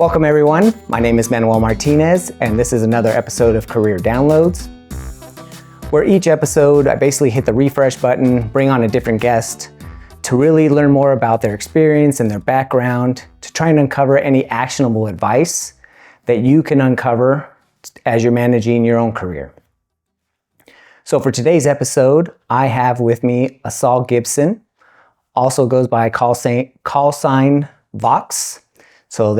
Welcome everyone, my name is Manuel Martinez and this is another episode of Career Downloads, where each episode I basically hit the refresh button, bring on a different guest to really learn more about their experience and their background, to try and uncover any actionable advice that you can uncover as you're managing your own career. So for today's episode, I have with me Asal Gibson, also goes by call sign Vox. So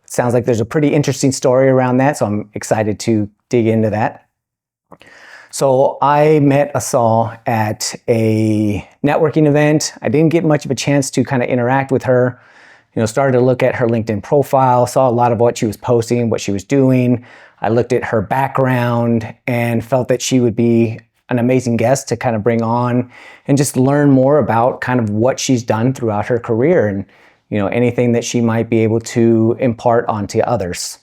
sounds like there's a pretty interesting story around that, so I'm excited to dig into that. So I met Asal at a networking event. I didn't get much of a chance to kind of interact with her. Started to look at her LinkedIn profile, saw a lot of what she was posting, what she was doing. I looked at her background and felt that she would be an amazing guest to kind of bring on and just learn more about kind of what she's done throughout her career and anything that she might be able to impart onto others.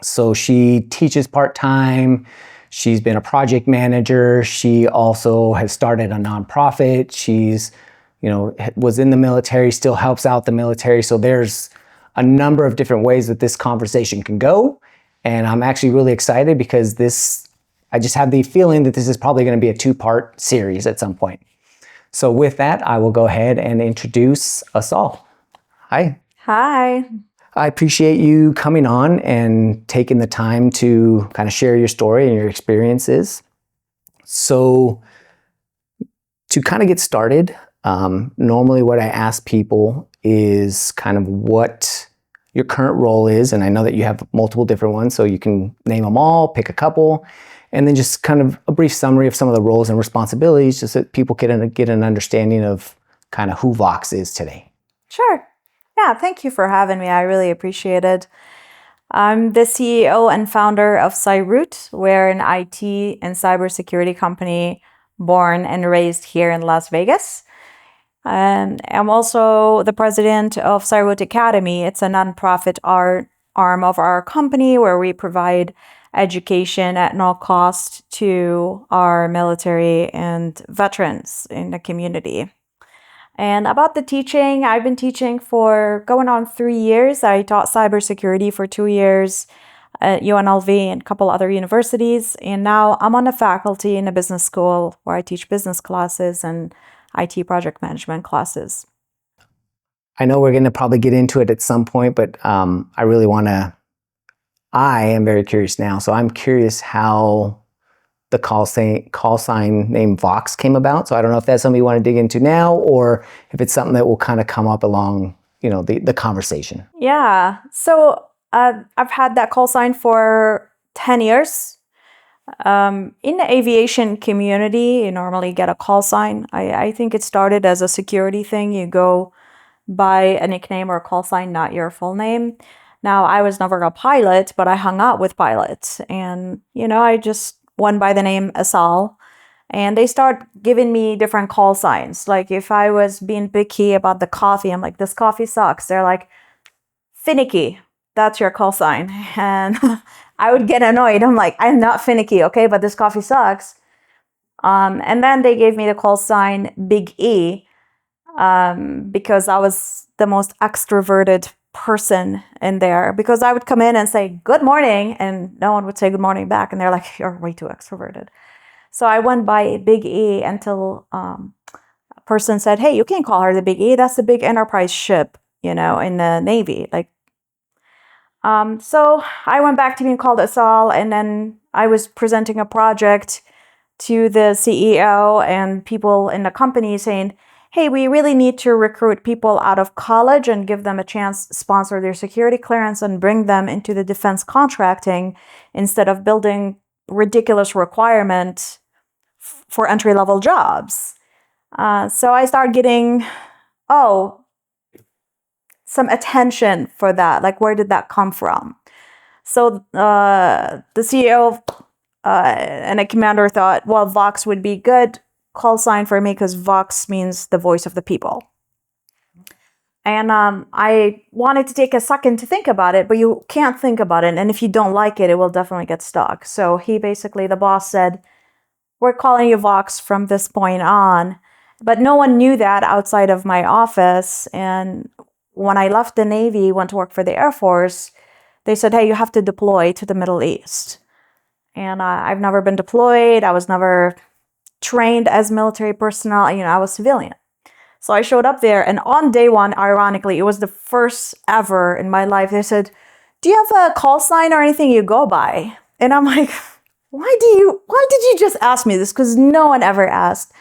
So she teaches part-time. She's been a project manager. She also has started a nonprofit. She's, was in the military, still helps out the military. So there's a number of different ways that this conversation can go. And I'm actually really excited because I just have the feeling that this is probably going to be a two-part series at some point. So with that, I will go ahead and introduce Asal. Hi. Hi. I appreciate you coming on and taking the time to kind of share your story and your experiences. So to kind of get started, normally what I ask people is kind of what your current role is. And I know that you have multiple different ones, so you can name them all, pick a couple, and then just kind of a brief summary of some of the roles and responsibilities just so that people can get an understanding of kind of who Vox is today. Sure. Yeah, thank you for having me. I really appreciate it. I'm the CEO and founder of Cyroot. We're an IT and cybersecurity company born and raised here in Las Vegas. And I'm also the president of Cyroot Academy. It's a nonprofit arm of our company where we provide education at no cost to our military and veterans in the community. And about the teaching, I've been teaching for going on 3 years. I taught cybersecurity for 2 years at UNLV and a couple other universities. And now I'm on the faculty in a business school where I teach business classes and IT project management classes. I know we're going to probably get into it at some point, but I am very curious now. So I'm curious how the call sign name Vox came about. So I don't know if that's something you want to dig into now or if it's something that will kind of come up along, the conversation. Yeah. So I've had that call sign for 10 years. In the aviation community, you normally get a call sign. I think it started as a security thing. You go by a nickname or a call sign, not your full name. Now, I was never a pilot, but I hung out with pilots. And, I just went by the name Asal. And they start giving me different call signs. Like if I was being picky about the coffee, I'm like, this coffee sucks. They're like, finicky. That's your call sign. And I would get annoyed. I'm like, I'm not finicky, okay? But this coffee sucks. And then they gave me the call sign Big E because I was the most extroverted person in there, because I would come in and say good morning and no one would say good morning back, and they're like, you're way too extroverted. So I went by Big E until a person said, hey, you can't call her the Big E, that's the big enterprise ship in the Navy. So I went back to being called Asal, and then I was presenting a project to the CEO and people in the company saying, hey, we really need to recruit people out of college and give them a chance to sponsor their security clearance and bring them into the defense contracting instead of building ridiculous requirements for entry-level jobs. So I started getting, some attention for that. Like, where did that come from? So the CEO and a commander thought, well, Vox would be good call sign for me because Vox means the voice of the people. And I wanted to take a second to think about it, but you can't think about it. And if you don't like it, it will definitely get stuck. So the boss said, we're calling you Vox from this point on. But no one knew that outside of my office. And when I left the Navy, went to work for the Air Force, they said, hey, you have to deploy to the Middle East. And I've never been deployed. I was never trained as military personnel. I was civilian. So I showed up there, and on day one, ironically, it was the first ever in my life. They said, do you have a call sign or anything you go by? And I'm like, why did you just ask me this? Because no one ever asked.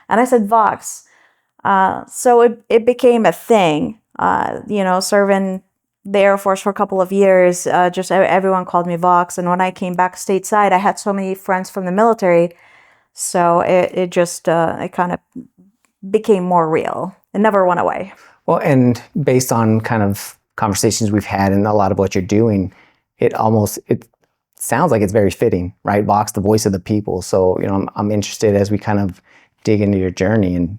And I said, Vox. So it became a thing, serving the Air Force for a couple of years. Just everyone called me Vox. And when I came back stateside, I had so many friends from the military. So it kind of became more real. It never went away. Well, and based on kind of conversations we've had and a lot of what you're doing, it sounds like it's very fitting, right? Vox, the voice of the people. So, I'm interested as we kind of dig into your journey and,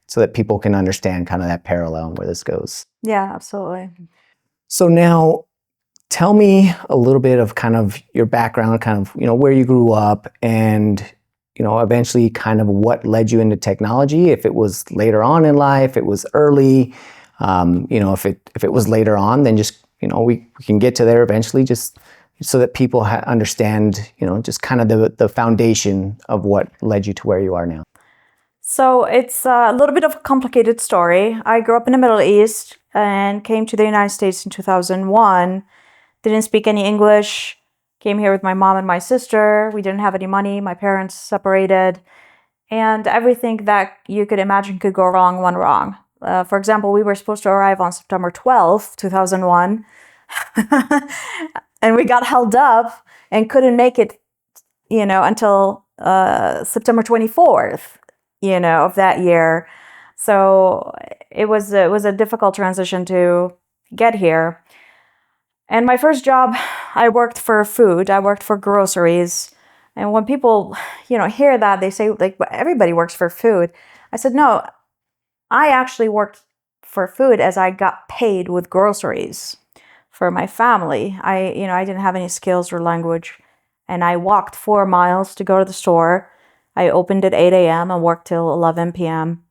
so that people can understand kind of that parallel and where this goes. Yeah, absolutely. So now tell me a little bit of kind of your background, kind of, where you grew up and, eventually kind of what led you into technology. If it was later on in life, it was early, if it was later on, then just, we can get to there eventually, just so that people understand, just kind of the foundation of what led you to where you are now. So it's a little bit of a complicated story. I grew up in the Middle East and came to the United States in 2001. Didn't speak any English. Came here with my mom and my sister. We didn't have any money. My parents separated. And everything that you could imagine could go wrong went wrong. For example, we were supposed to arrive on September 12th, 2001. And we got held up and couldn't make it, until September 24th, of that year. So it was a difficult transition to get here. And my first job, I worked for food. I worked for groceries. And when people, hear that, they say, like, everybody works for food. I said, no, I actually worked for food as I got paid with groceries for my family. I didn't have any skills or language. And I walked 4 miles to go to the store. I opened at 8 a.m. and worked till 11 p.m.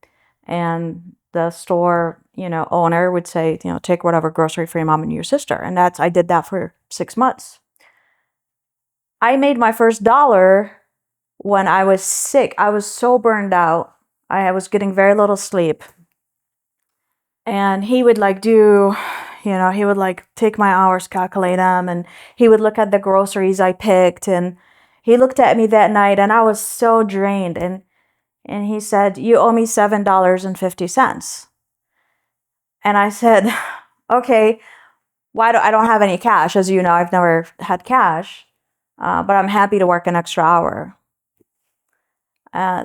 And the store, owner would say, take whatever grocery for your mom and your sister. And I did that for 6 months. I made my first $1 when I was sick. I was so burned out. I was getting very little sleep. And he would he would take my hours, calculate them, and he would look at the groceries I picked. And he looked at me that night and I was so drained. And he said, you owe me $7.50. And I said, okay, I don't have any cash. As you know, I've never had cash, but I'm happy to work an extra hour.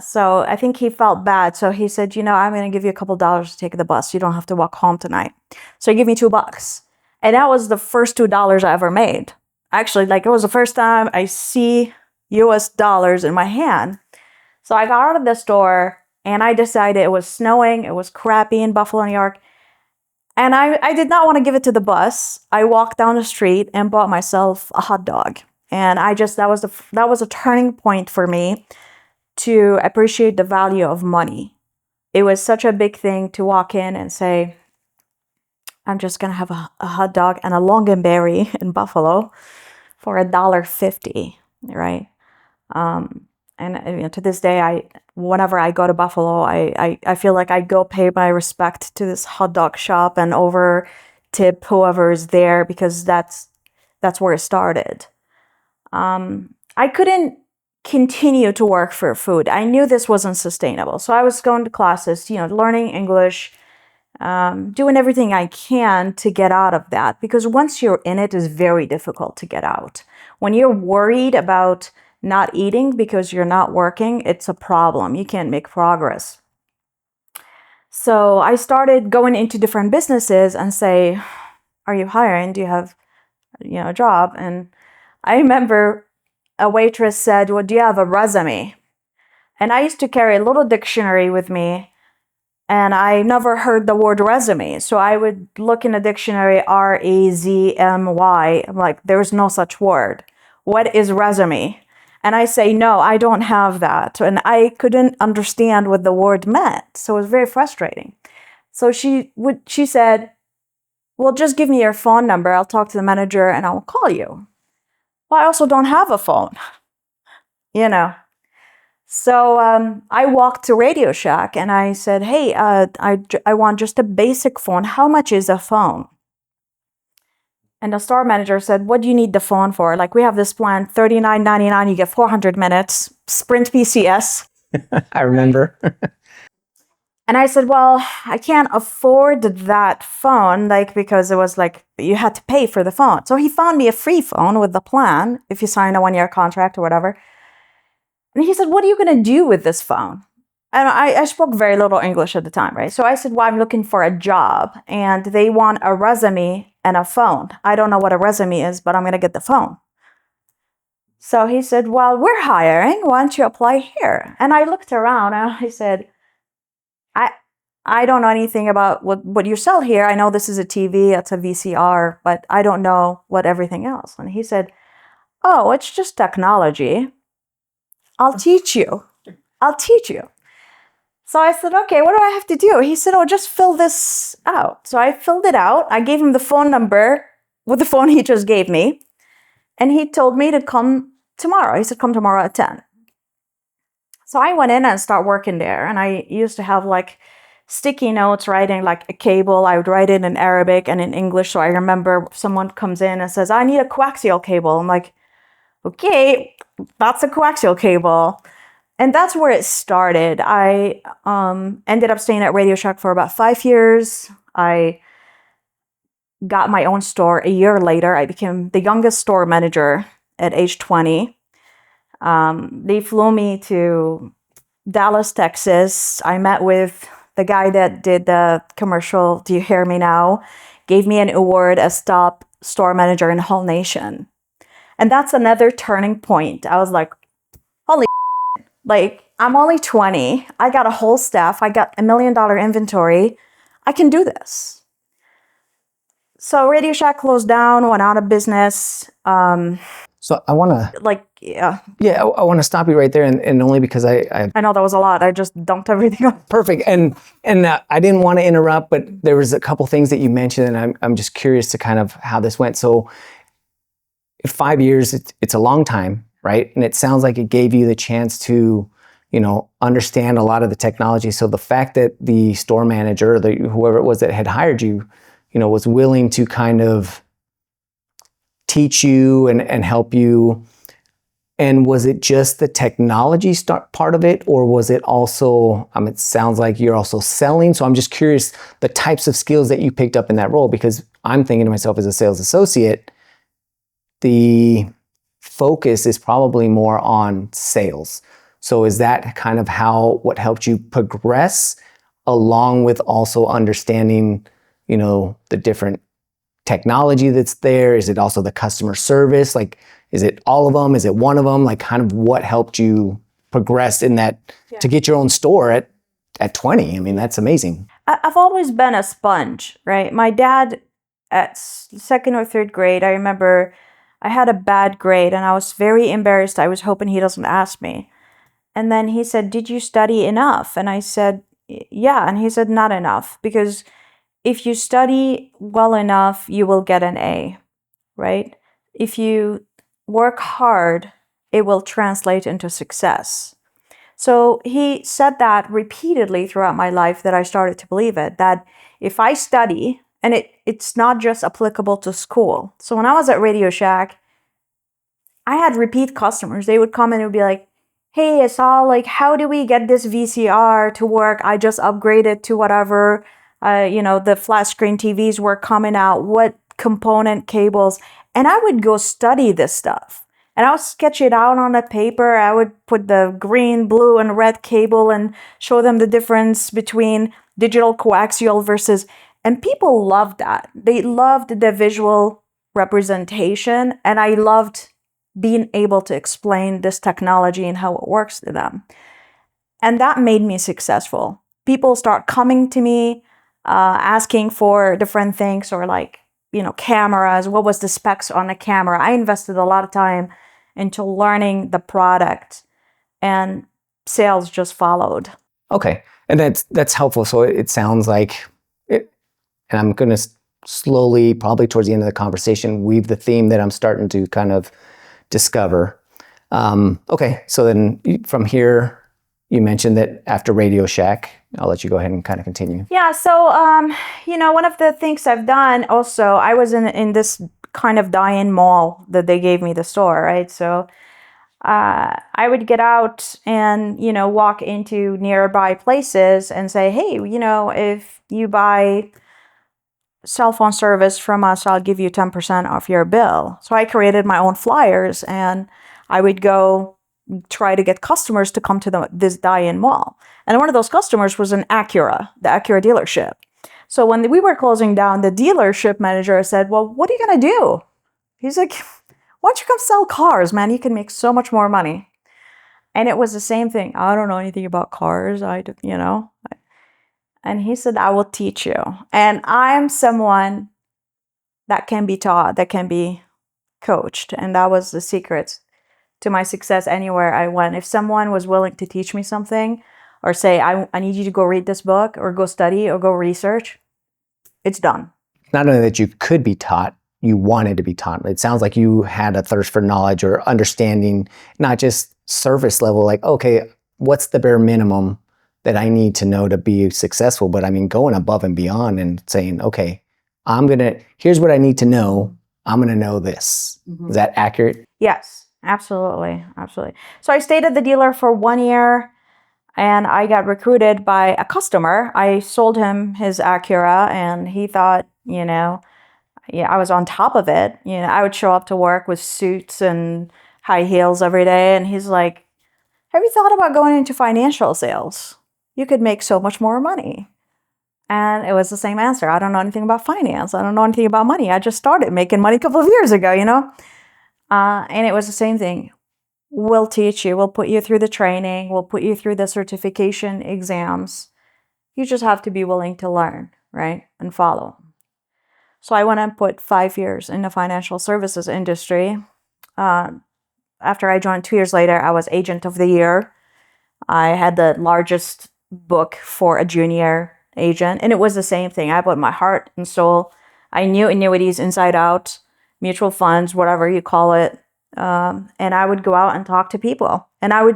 So I think he felt bad. So he said, I'm going to give you a couple dollars to take the bus. You don't have to walk home tonight. So he gave me $2. And that was the first $2 I ever made. Actually, it was the first time I see US dollars in my hand. So I got out of the store and I decided it was snowing. It was crappy in Buffalo, New York. And I did not want to give it to the bus. I walked down the street and bought myself a hot dog. And that was a turning point for me to appreciate the value of money. It was such a big thing to walk in and say, I'm just going to have a hot dog and a longanberry in Buffalo for $1.50, right? And to this day, whenever I go to Buffalo, I feel like I go pay my respect to this hot dog shop and over tip whoever is there, because that's where it started. I couldn't continue to work for food. I knew this wasn't sustainable. So I was going to classes, learning English, doing everything I can to get out of that. Because once you're in it, it's very difficult to get out. When you're worried about not eating because you're not working, it's a problem. You can't make progress. So I started going into different businesses and say, are you hiring? Do you have, a job? And I remember a waitress said, well, do you have a resume? And I used to carry a little dictionary with me, and I never heard the word resume. So I would look in the dictionary, R-A-Z-M-Y. I'm like, there's no such word. What is resume? And I say, no, I don't have that. And I couldn't understand what the word meant. So it was very frustrating. So she said, well, just give me your phone number. I'll talk to the manager and I'll call you. Well, I also don't have a phone, you know. So I walked to Radio Shack and I said, hey, I want just a basic phone. How much is a phone? And the store manager said, what do you need the phone for? Like, we have this plan, $39.99, you get 400 minutes, Sprint PCS. I remember. And I said, well, I can't afford that phone, like, because it was like, you had to pay for the phone. So he found me a free phone with the plan, if you sign a 1-year contract or whatever. And he said, what are you going to do with this phone? And I spoke very little English at the time, right? So I said, well, I'm looking for a job and they want a resume and a phone. I don't know what a resume is, but I'm going to get the phone. So he said, well, we're hiring. Why don't you apply here? And I looked around and I said, I don't know anything about what you sell here. I know this is a TV, it's a VCR, but I don't know what everything else. And he said, oh, it's just technology. I'll teach you. I'll teach you. So I said, okay, what do I have to do? He said, oh, just fill this out. So I filled it out. I gave him the phone number with the phone he just gave me. And he told me to come tomorrow. He said, come tomorrow at 10. So I went in and started working there. And I used to have like sticky notes writing like a cable. I would write it in Arabic and in English. So I remember someone comes in and says, I need a coaxial cable. I'm like, okay, that's a coaxial cable. And that's where it started. I ended up staying at Radio Shack for about 5 years. I got my own store a year later. I became the youngest store manager at age 20. They flew me to Dallas, Texas. I met with the guy that did the commercial, Do You Hear Me Now? Gave me an award as top store manager in the whole nation. And that's another turning point. I was like, holy like, I'm only 20. I got a whole staff. I got $1 million inventory. I can do this. So Radio Shack closed down, went out of business. So I want to, yeah. I want to stop you right there, and only because I know that was a lot. I just dumped everything on. Perfect. And I didn't want to interrupt, but there was a couple things that you mentioned, and I'm just curious to kind of how this went. So 5 years, it's a long time, right? And it sounds like it gave you the chance to, understand a lot of the technology. So the fact that the store manager, whoever it was that had hired you, was willing to kind of teach you and help you. And was it just the technology part of it, or was it also, it sounds like you're also selling. So I'm just curious the types of skills that you picked up in that role, because I'm thinking to myself as a sales associate, the focus is probably more on sales. So is that kind of what helped you progress, along with also understanding, the different technology that's there? Is it also the customer service? Like, is it all of them? Is it one of them? Like, kind of what helped you progress in that to get your own store at 20? I mean, that's amazing. I've always been a sponge, right? My dad, at second or third grade, I remember I had a bad grade and I was very embarrassed. I was hoping he doesn't ask me. And then he said, did you study enough? And I said, yeah. And he said, not enough, because if you study well enough, you will get an A, right? If you work hard, it will translate into success. So he said that repeatedly throughout my life, that I started to believe it, that if I study, and it's not just applicable to school. So when I was at Radio Shack, I had repeat customers. They would come and it would be like, hey, Asal, like, how do we get this VCR to work? I just upgraded to whatever, the flat screen TVs were coming out. What component cables? And I would go study this stuff. And I would sketch it out on a paper. I would put the green, blue, and red cable and show them the difference between digital coaxial versus... And people loved that. They loved the visual representation. And I loved being able to explain this technology and how it works to them. And that made me successful. People start coming to me, asking for different things, or like, cameras. What was the specs on a camera? I invested a lot of time into learning the product, and sales just followed. Okay. And that's helpful. So it sounds like it, and I'm going to slowly, probably towards the end of the conversation, weave the theme that I'm starting to kind of discover. Okay, so then from here, you mentioned that after Radio Shack, I'll let you go ahead and kind of continue. Yeah, so, one of the things I've done also, I was in this kind of die-in mall that they gave me the store, right? So I would get out and, walk into nearby places and say, hey, if you buy cell phone service from us, I'll give you 10% off your bill. So I created my own flyers and I would go try to get customers to come to this die-in mall. And one of those customers was the Acura dealership. So when we were closing down, the dealership manager said, well, what are you going to do? He's like, why don't you come sell cars, man? You can make so much more money. And it was the same thing. I don't know anything about cars. And he said, I will teach you. And I'm someone that can be taught, that can be coached. And that was the secret to my success anywhere I went. If someone was willing to teach me something or say, I need you to go read this book or go study or go research, it's done. Not only that you could be taught, you wanted to be taught. It sounds like you had a thirst for knowledge or understanding, not just surface level, like, okay, what's the bare minimum that I need to know to be successful? But I mean, going above and beyond and saying, okay, here's what I need to know. I'm going to know this. Mm-hmm. Is that accurate? Yes, absolutely. Absolutely. So I stayed at the dealer for 1 year and I got recruited by a customer. I sold him his Acura and he thought, I was on top of it. I would show up to work with suits and high heels every day. And he's like, have you thought about going into financial sales? You could make so much more money. And it was the same answer. I don't know anything about finance. I don't know anything about money. I just started making money a couple of years ago, And it was the same thing. We'll teach you. We'll put you through the training. We'll put you through the certification exams. You just have to be willing to learn, right? And follow. So I went and put 5 years in the financial services industry. After I joined 2 years later, I was agent of the year. I had the largest book for a junior agent. And it was the same thing. I put my heart and soul. I knew annuities inside out, mutual funds, whatever you call it. And I would go out and talk to people. And I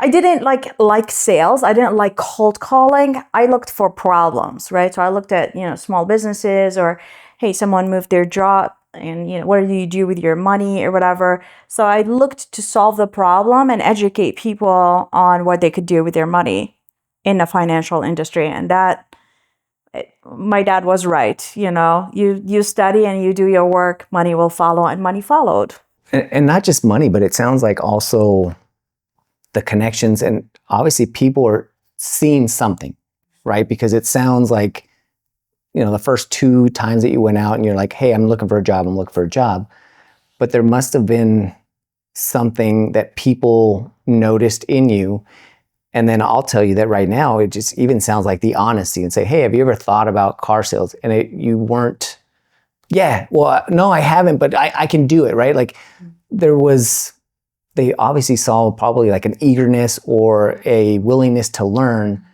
didn't like sales. I didn't like cold calling. I looked for problems, right? So I looked at, small businesses or, hey, someone moved their job and, what do you do with your money or whatever. So I looked to solve the problem and educate people on what they could do with their money in the financial industry. And my dad was right. You study and you do your work, money will follow, and money followed. And not just money, but it sounds like also the connections, and obviously people are seeing something, right? Because it sounds like, the first 2 times that you went out and you're like, hey, I'm looking for a job. But there must have been something that people noticed in you. And then I'll tell you that right now, it just even sounds like the honesty and say, hey, have you ever thought about car sales? And you weren't, yeah, well, no, I haven't, but I can do it, right? Like they obviously saw probably like an eagerness or a willingness to learn,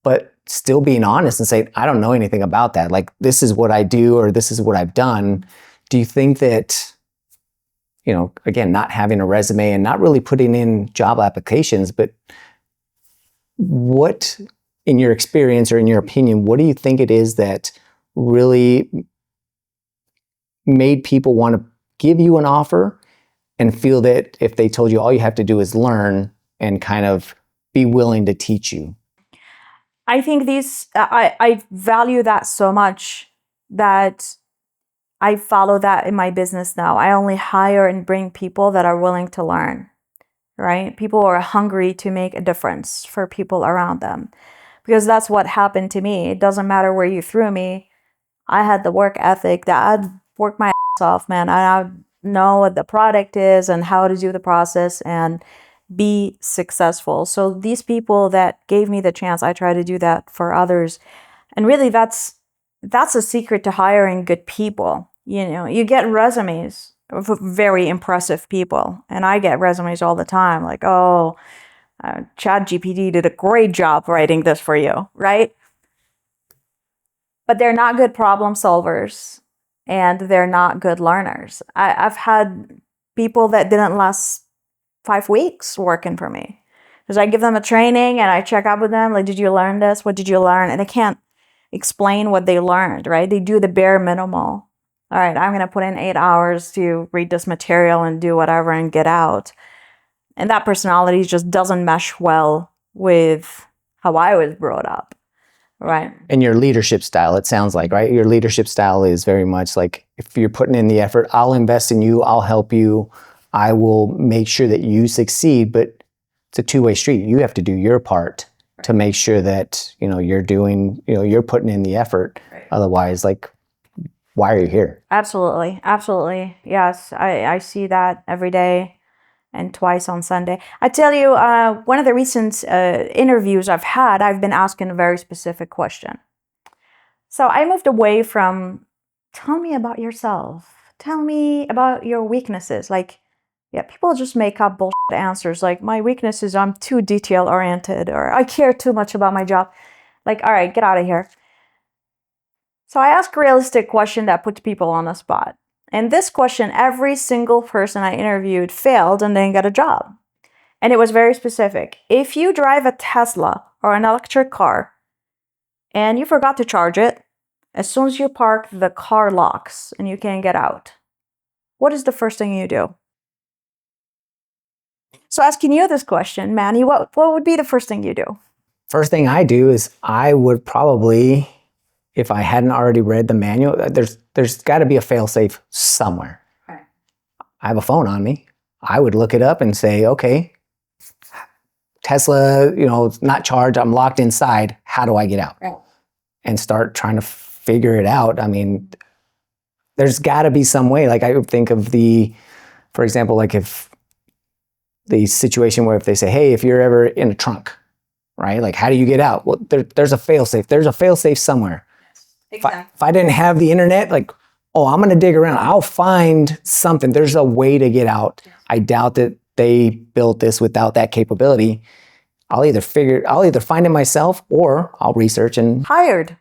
but still being honest and saying, I don't know anything about that. Like, this is what I do, or this is what I've done. Do you think that, again, not having a resume and not really putting in job applications, but what, in your experience or in your opinion, what do you think it is that really made people want to give you an offer and feel that if they told you all you have to do is learn and kind of be willing to teach you? I think I value that so much that I follow that in my business now. I only hire and bring people that are willing to learn, right? People who are hungry to make a difference for people around them. Because that's what happened to me. It doesn't matter where you threw me. I had the work ethic that I'd work my ass off, man. I know what the product is and how to do the process and be successful. So these people that gave me the chance, I try to do that for others. And really that's a secret to hiring good people. You get resumes of very impressive people. And I get resumes all the time like, ChatGPT did a great job writing this for you, right? but they're not good problem solvers and they're not good learners. I've had people that didn't last 5 weeks working for me. Because I give them a training and I check up with them, like, did you learn this? What did you learn? And they can't explain what they learned, right? They do the bare minimal. All right, I'm going to put in 8 hours to read this material and do whatever and get out. And that personality just doesn't mesh well with how I was brought up, right? And your leadership style, it sounds like, right? Your leadership style is very much like, if you're putting in the effort, I'll invest in you, I'll help you, I will make sure that you succeed, but it's a two-way street. You have to do your part to make sure that, you're doing, you're putting in the effort. Right. Otherwise, like, why are you here? Absolutely. Absolutely. Yes. I see that every day and twice on Sunday. I tell you, one of the recent interviews I've had, I've been asking a very specific question. So I moved away from, tell me about yourself. Tell me about your weaknesses. Like, yeah, people just make up bullshit answers. Like, my weakness is I'm too detail oriented, or I care too much about my job. Like, all right, get out of here. So I ask a realistic question that puts people on the spot. And this question, every single person I interviewed failed and didn't get a job. And it was very specific. If you drive a Tesla or an electric car and you forgot to charge it, as soon as you park, the car locks and you can't get out. What is the first thing you do? So asking you this question, Manny, what would be the first thing you do? First thing I do is I would probably, if I hadn't already read the manual, there's got to be a fail-safe somewhere. Right. I have a phone on me. I would look it up and say, okay, Tesla, it's not charged. I'm locked inside. How do I get out? Right. And start trying to figure it out. I mean, there's got to be some way. Like, I would think of for example, like if the situation where if they say, hey, if you're ever in a trunk, right? Like, how do you get out? Well, there's a fail-safe. There's a fail-safe somewhere. Exactly. If I didn't have the internet, like, I'm going to dig around. I'll find something. There's a way to get out. Yes. I doubt that they built this without that capability. I'll either find it myself or I'll research and... Hired.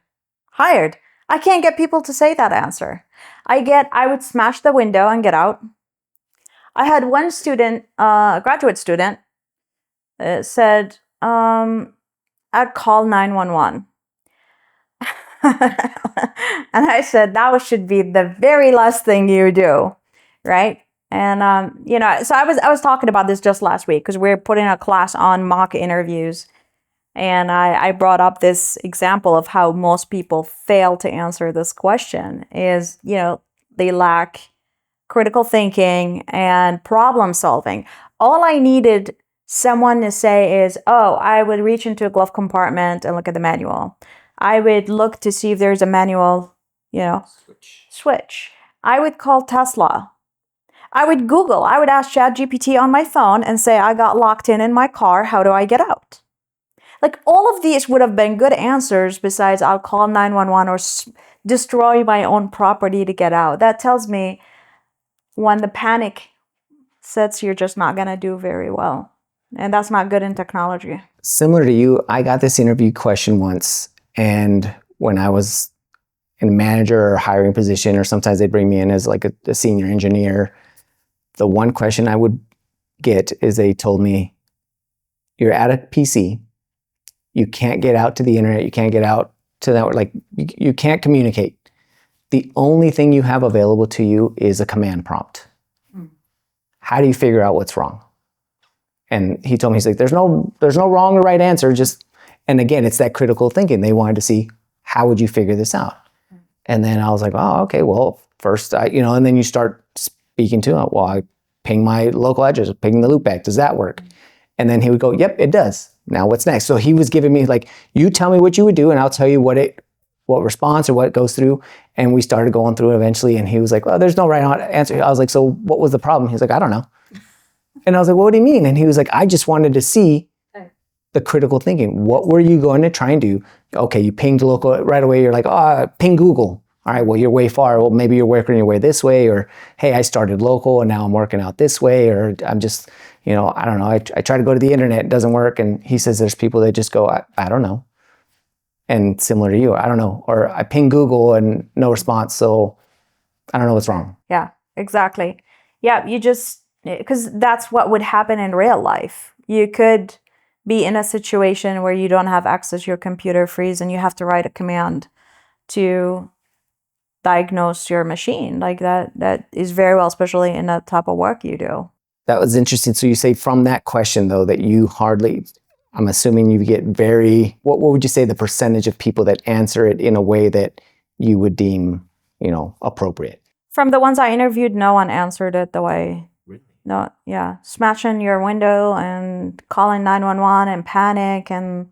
I can't get people to say that answer. I would smash the window and get out. I had one student, a graduate student, said, I'd call 911. And I said, that should be the very last thing you do, right? And, so I was talking about this just last week because we're putting a class on mock interviews. And I brought up this example of how most people fail to answer this question is, they lack critical thinking and problem solving. All I needed someone to say is, I would reach into a glove compartment and look at the manual. I would look to see if there's a manual, switch. I would call Tesla. I would Google. I would ask ChatGPT on my phone and say, I got locked in my car. How do I get out? Like, all of these would have been good answers besides I'll call 911 or destroy my own property to get out. That tells me when the panic sets, you're just not going to do very well. And that's not good in technology. Similar to you, I got this interview question once. And when I was in a manager or hiring position, or sometimes they bring me in as like a senior engineer, the one question I would get is they told me, you're at a PC, you can't get out to the internet, you can't get out to that, like you can't communicate. The only thing you have available to you is a command prompt. How do you figure out what's wrong? And he told me, he's like, there's no wrong or right answer, and again, it's that critical thinking. They wanted to see, how would you figure this out? And then I was like, oh, okay, well, first, and then you start speaking to him. Well, I ping my local address, ping the loopback. Does that work? And then he would go, yep, it does. Now what's next? So he was giving me like, you tell me what you would do and I'll tell you what response or what goes through. And we started going through it eventually. And he was like, well, there's no right answer. I was like, so what was the problem? He's like, I don't know. And I was like, well, what do you mean? And he was like, I just wanted to see the critical thinking. What were you going to try and do? Okay, you pinged local right away. You're like, ping Google. All right, well, you're way far. Well, maybe you're working your way this way, or hey, I started local and now I'm working out this way, or I'm just, I don't know. I try to go to the internet, it doesn't work. And he says there's people that just go, I don't know. and similar to you, I don't know, or I ping Google and no response, so I don't know what's wrong. Yeah, exactly. Yeah, because that's what would happen in real life. You could be in a situation where you don't have access to your computer, freeze, and you have to write a command to diagnose your machine. Like that is very well, especially in the type of work you do. That was interesting. So you say from that question though, that you hardly, I'm assuming you get what would you say the percentage of people that answer it in a way that you would deem, appropriate? From the ones I interviewed, no one answered it the way. Really? No, yeah. Smashing your window and calling 911 and panic, and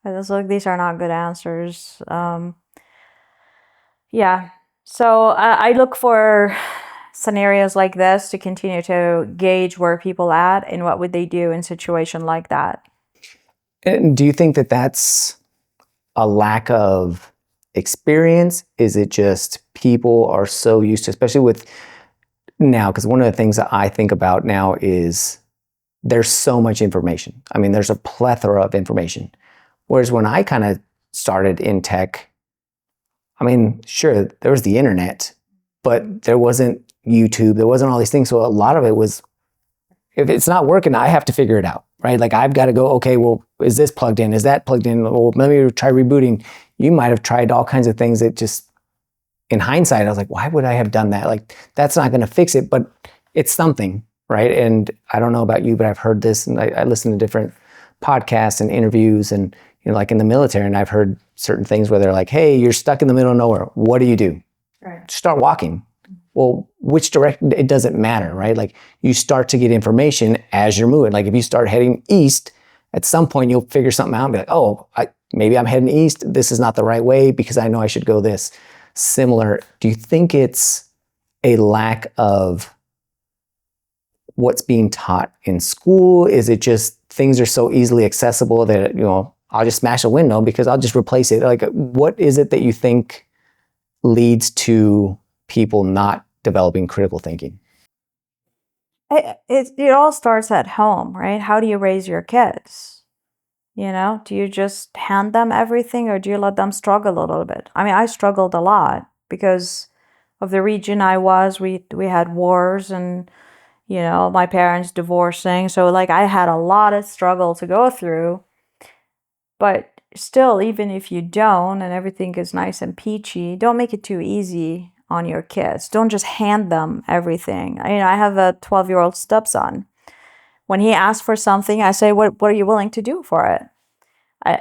I was like, these are not good answers. Yeah. So I look for scenarios like this to continue to gauge where people at and what would they do in situation like that. And do you think that that's a lack of experience? Is it just people are so used to, especially with now, because one of the things that I think about now is there's so much information. I mean, there's a plethora of information. Whereas when I kind of started in tech, I mean, sure, there was the internet, but there wasn't YouTube, there wasn't all these things. So a lot of it was, if it's not working, I have to figure it out, right? Like I've got to go, okay, well, is this plugged in? Is that plugged in? Well, let me try rebooting. You might have tried all kinds of things that just, in hindsight, I was like, why would I have done that? Like, that's not going to fix it, but it's something, right? And I don't know about you, but I've heard this, and I listen to different podcasts and interviews, and like in the military, and I've heard certain things where they're like, hey, you're stuck in the middle of nowhere. What do? Right. Start walking. Well, which direction? It doesn't matter, right? Like you start to get information as you're moving. Like if you start heading east, at some point you'll figure something out and be like, oh, maybe I'm heading east. This is not the right way because I know I should go this. Similar. Do you think it's a lack of what's being taught in school? Is it just things are so easily accessible that, I'll just smash a window because I'll just replace it? Like, what is it that you think leads to people not developing critical thinking? It all starts at home, right? How do you raise your kids? Do you just hand them everything, or do you let them struggle a little bit? I mean, I struggled a lot because of the region I was. We had wars and, my parents divorcing. So like I had a lot of struggle to go through. But still, even if you don't and everything is nice and peachy, don't make it too easy on your kids. Don't just hand them everything. I have a 12-year-old stepson. When he asks for something, I say, what are you willing to do for it?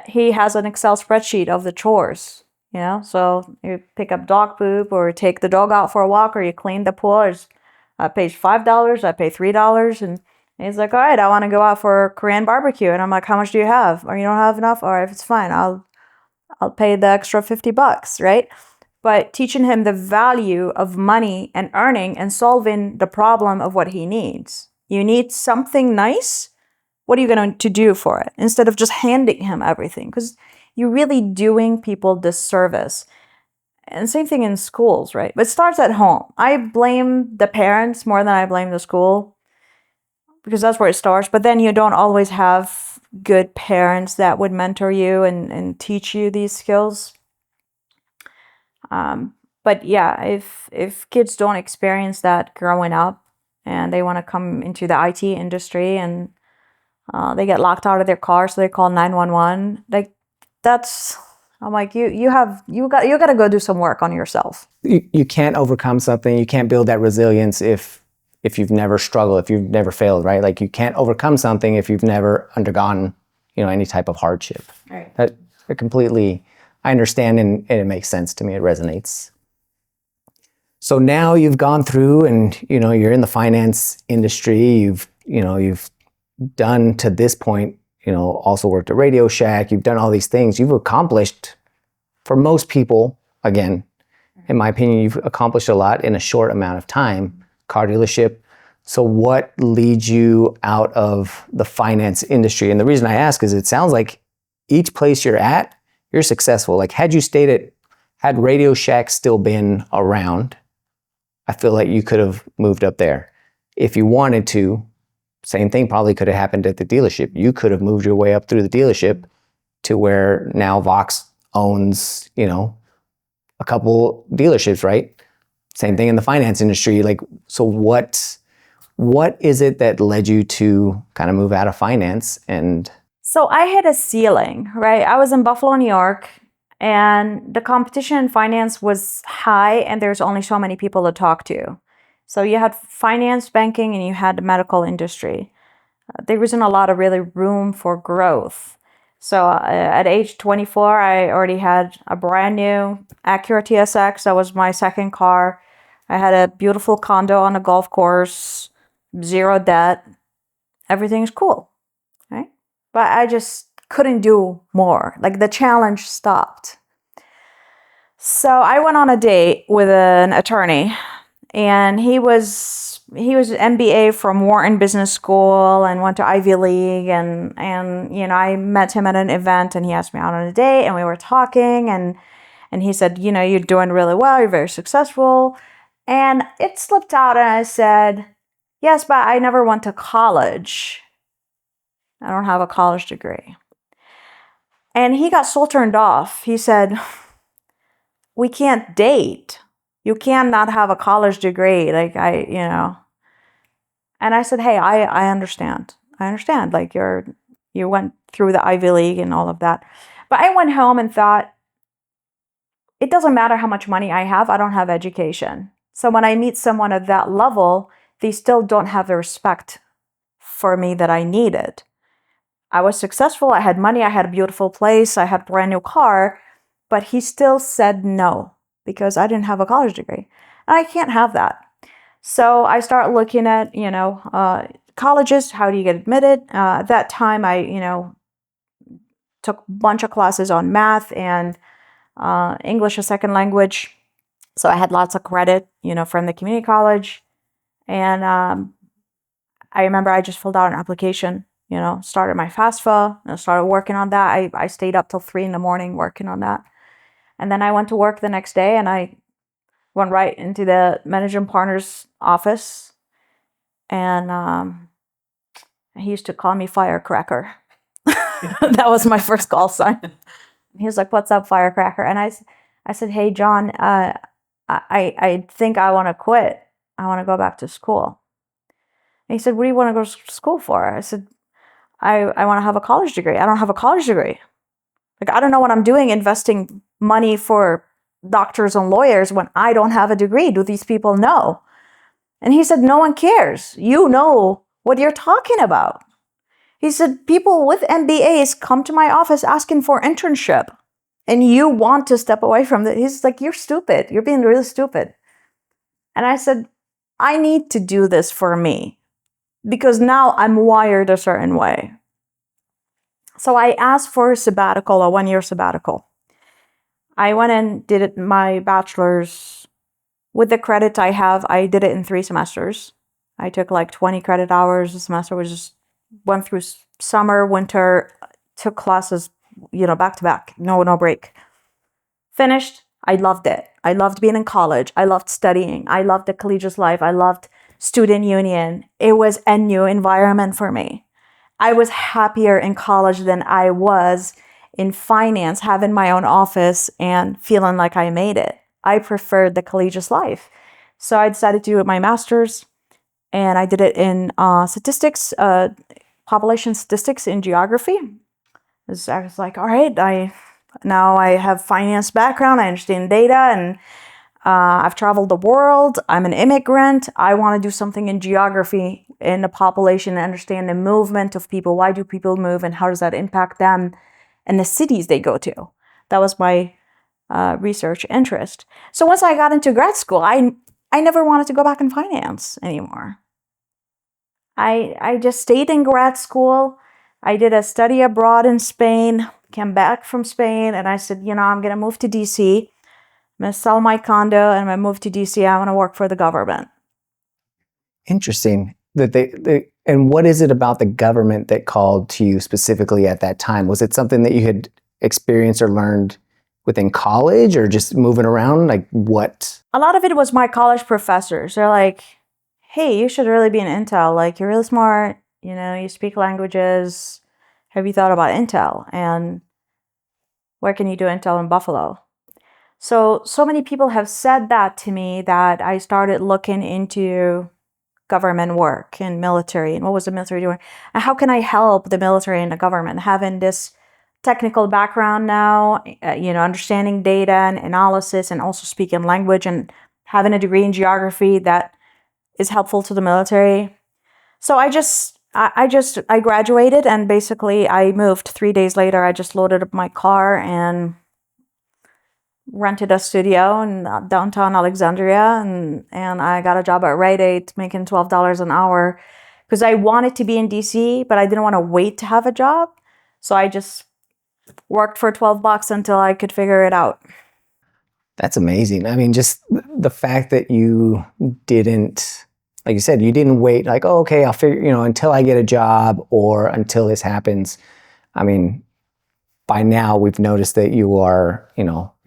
He has an Excel spreadsheet of the chores, so you pick up dog poop or take the dog out for a walk or you clean the pool. I pay $5, I pay $3, and he's like, all right, I want to go out for Korean barbecue. And I'm like, how much do you have? Or you don't have enough? All right, if it's fine, I'll pay the extra $50, right? But teaching him the value of money and earning and solving the problem of what he needs. You need something nice. What are you going to do for it? Instead of just handing him everything, because you're really doing people disservice. And same thing in schools, right? But it starts at home. I blame the parents more than I blame the school, because that's where it starts. But then you don't always have good parents that would mentor you and teach you these skills. But yeah, if kids don't experience that growing up and they want to come into the IT industry and they get locked out of their car, so they call 911, like I'm like, you got to go do some work on yourself. You can't overcome something. You can't build that resilience if you've never struggled, if you've never failed, right? Like you can't overcome something if you've never undergone, any type of hardship. Right. That completely, I understand, and it makes sense to me. It resonates. So now you've gone through, and you're in the finance industry. You've done to this point. Also worked at Radio Shack. You've done all these things. You've accomplished, for most people, again, in my opinion, you've accomplished a lot in a short amount of time. Car dealership. So what leads you out of the finance industry? And the reason I ask is it sounds like each place you're at, you're successful. Like had Radio Shack still been around, I feel like you could have moved up there. If you wanted to, same thing probably could have happened at the dealership. You could have moved your way up through the dealership to where now Vox owns, a couple dealerships, right? Same thing in the finance industry. Like, so what is it that led you to kind of move out of finance? And so I hit a ceiling, right? I was in Buffalo, New York, and the competition in finance was high, and there's only so many people to talk to. So you had finance, banking, and you had the medical industry. There wasn't a lot of really room for growth. So at age 24, I already had a brand new Acura TSX. That was my second car. I had a beautiful condo on a golf course, zero debt. Everything's cool, right? But I just couldn't do more. Like the challenge stopped. So I went on a date with an attorney, and he was MBA from Wharton Business School and went to Ivy League, and I met him at an event, and he asked me out on a date, and we were talking, and he said, you're doing really well, you're very successful. And it slipped out, and I said, yes, but I never went to college. I don't have a college degree. And he got so turned off. He said, we can't date. You cannot have a college degree. Like and I said, hey, I understand. I understand. Like you went through the Ivy League and all of that. But I went home and thought, it doesn't matter how much money I have. I don't have education. So when I meet someone at that level, they still don't have the respect for me that I needed. I was successful. I had money. I had a beautiful place. I had a brand new car. But he still said no because I didn't have a college degree. And I can't have that. So I started looking at, colleges. How do you get admitted? At that time, I, took a bunch of classes on math and English as second language. So I had lots of credit, from the community college. And I remember I just filled out an application, started my FAFSA, started working on that. I stayed up till 3 a.m. working on that. And then I went to work the next day, and I went right into the managing partner's office. And he used to call me Firecracker. That was my first call sign. He was like, "What's up, Firecracker?" And I said, "Hey, John, I think I want to quit. I want to go back to school." And he said, "What do you want to go to school for?" I said, I want to have a college degree. I don't have a college degree. Like, I don't know what I'm doing investing money for doctors and lawyers when I don't have a degree. Do these people know? And he said, no one cares. You know what you're talking about. He said, people with MBAs come to my office asking for internship, and you want to step away from it. He's like, you're stupid. You're being really stupid. And I said, I need to do this for me because now I'm wired a certain way. So I asked for a sabbatical, a 1-year sabbatical. I went and did my bachelor's. With the credit I have, I did it in 3 semesters. I took like 20 credit hours a semester. We just went through summer, winter, took classes, back to back, no break. Finished. I loved it. I loved being in college. I loved studying. I loved the collegiate life. I loved student union. It was a new environment for me. I was happier in college than I was in finance, having my own office and feeling like I made it. I preferred the collegiate life. So I decided to do my master's, and I did it in statistics, population statistics in geography. I was like, all right, now I have finance background, I understand data, and I've traveled the world. I'm an immigrant. I want to do something in geography in the population and understand the movement of people. Why do people move, and how does that impact them and the cities they go to? That was my research interest. So once I got into grad school, I never wanted to go back in finance anymore. I just stayed in grad school. I did a study abroad in Spain, came back from Spain, and I said, I'm going to move to DC. I'm going to sell my condo, and I'm going to move to DC. I want to work for the government. Interesting. And what is it about the government that called to you specifically at that time? Was it something that you had experienced or learned within college, or just moving around? Like, what? A lot of it was my college professors. They're like, hey, you should really be in Intel. Like, you're really smart. You speak languages. Have you thought about Intel? And What can you do until in Buffalo? So many people have said that to me that I started looking into government work and military and what was the military doing and how can I help the military and the government having this technical background now, understanding data and analysis and also speaking language and having a degree in geography that is helpful to the military. So I graduated and basically I moved 3 days later. I just loaded up my car and rented a studio in downtown Alexandria, and I got a job at Rite Aid making $12 an hour because I wanted to be in DC, but I didn't want to wait to have a job. So I just worked for $12 until I could figure it out. That's amazing. I mean, just the fact that you didn't, like you said, you didn't wait like, oh, okay, I'll figure, until I get a job or until this happens. I mean, by now we've noticed that you are,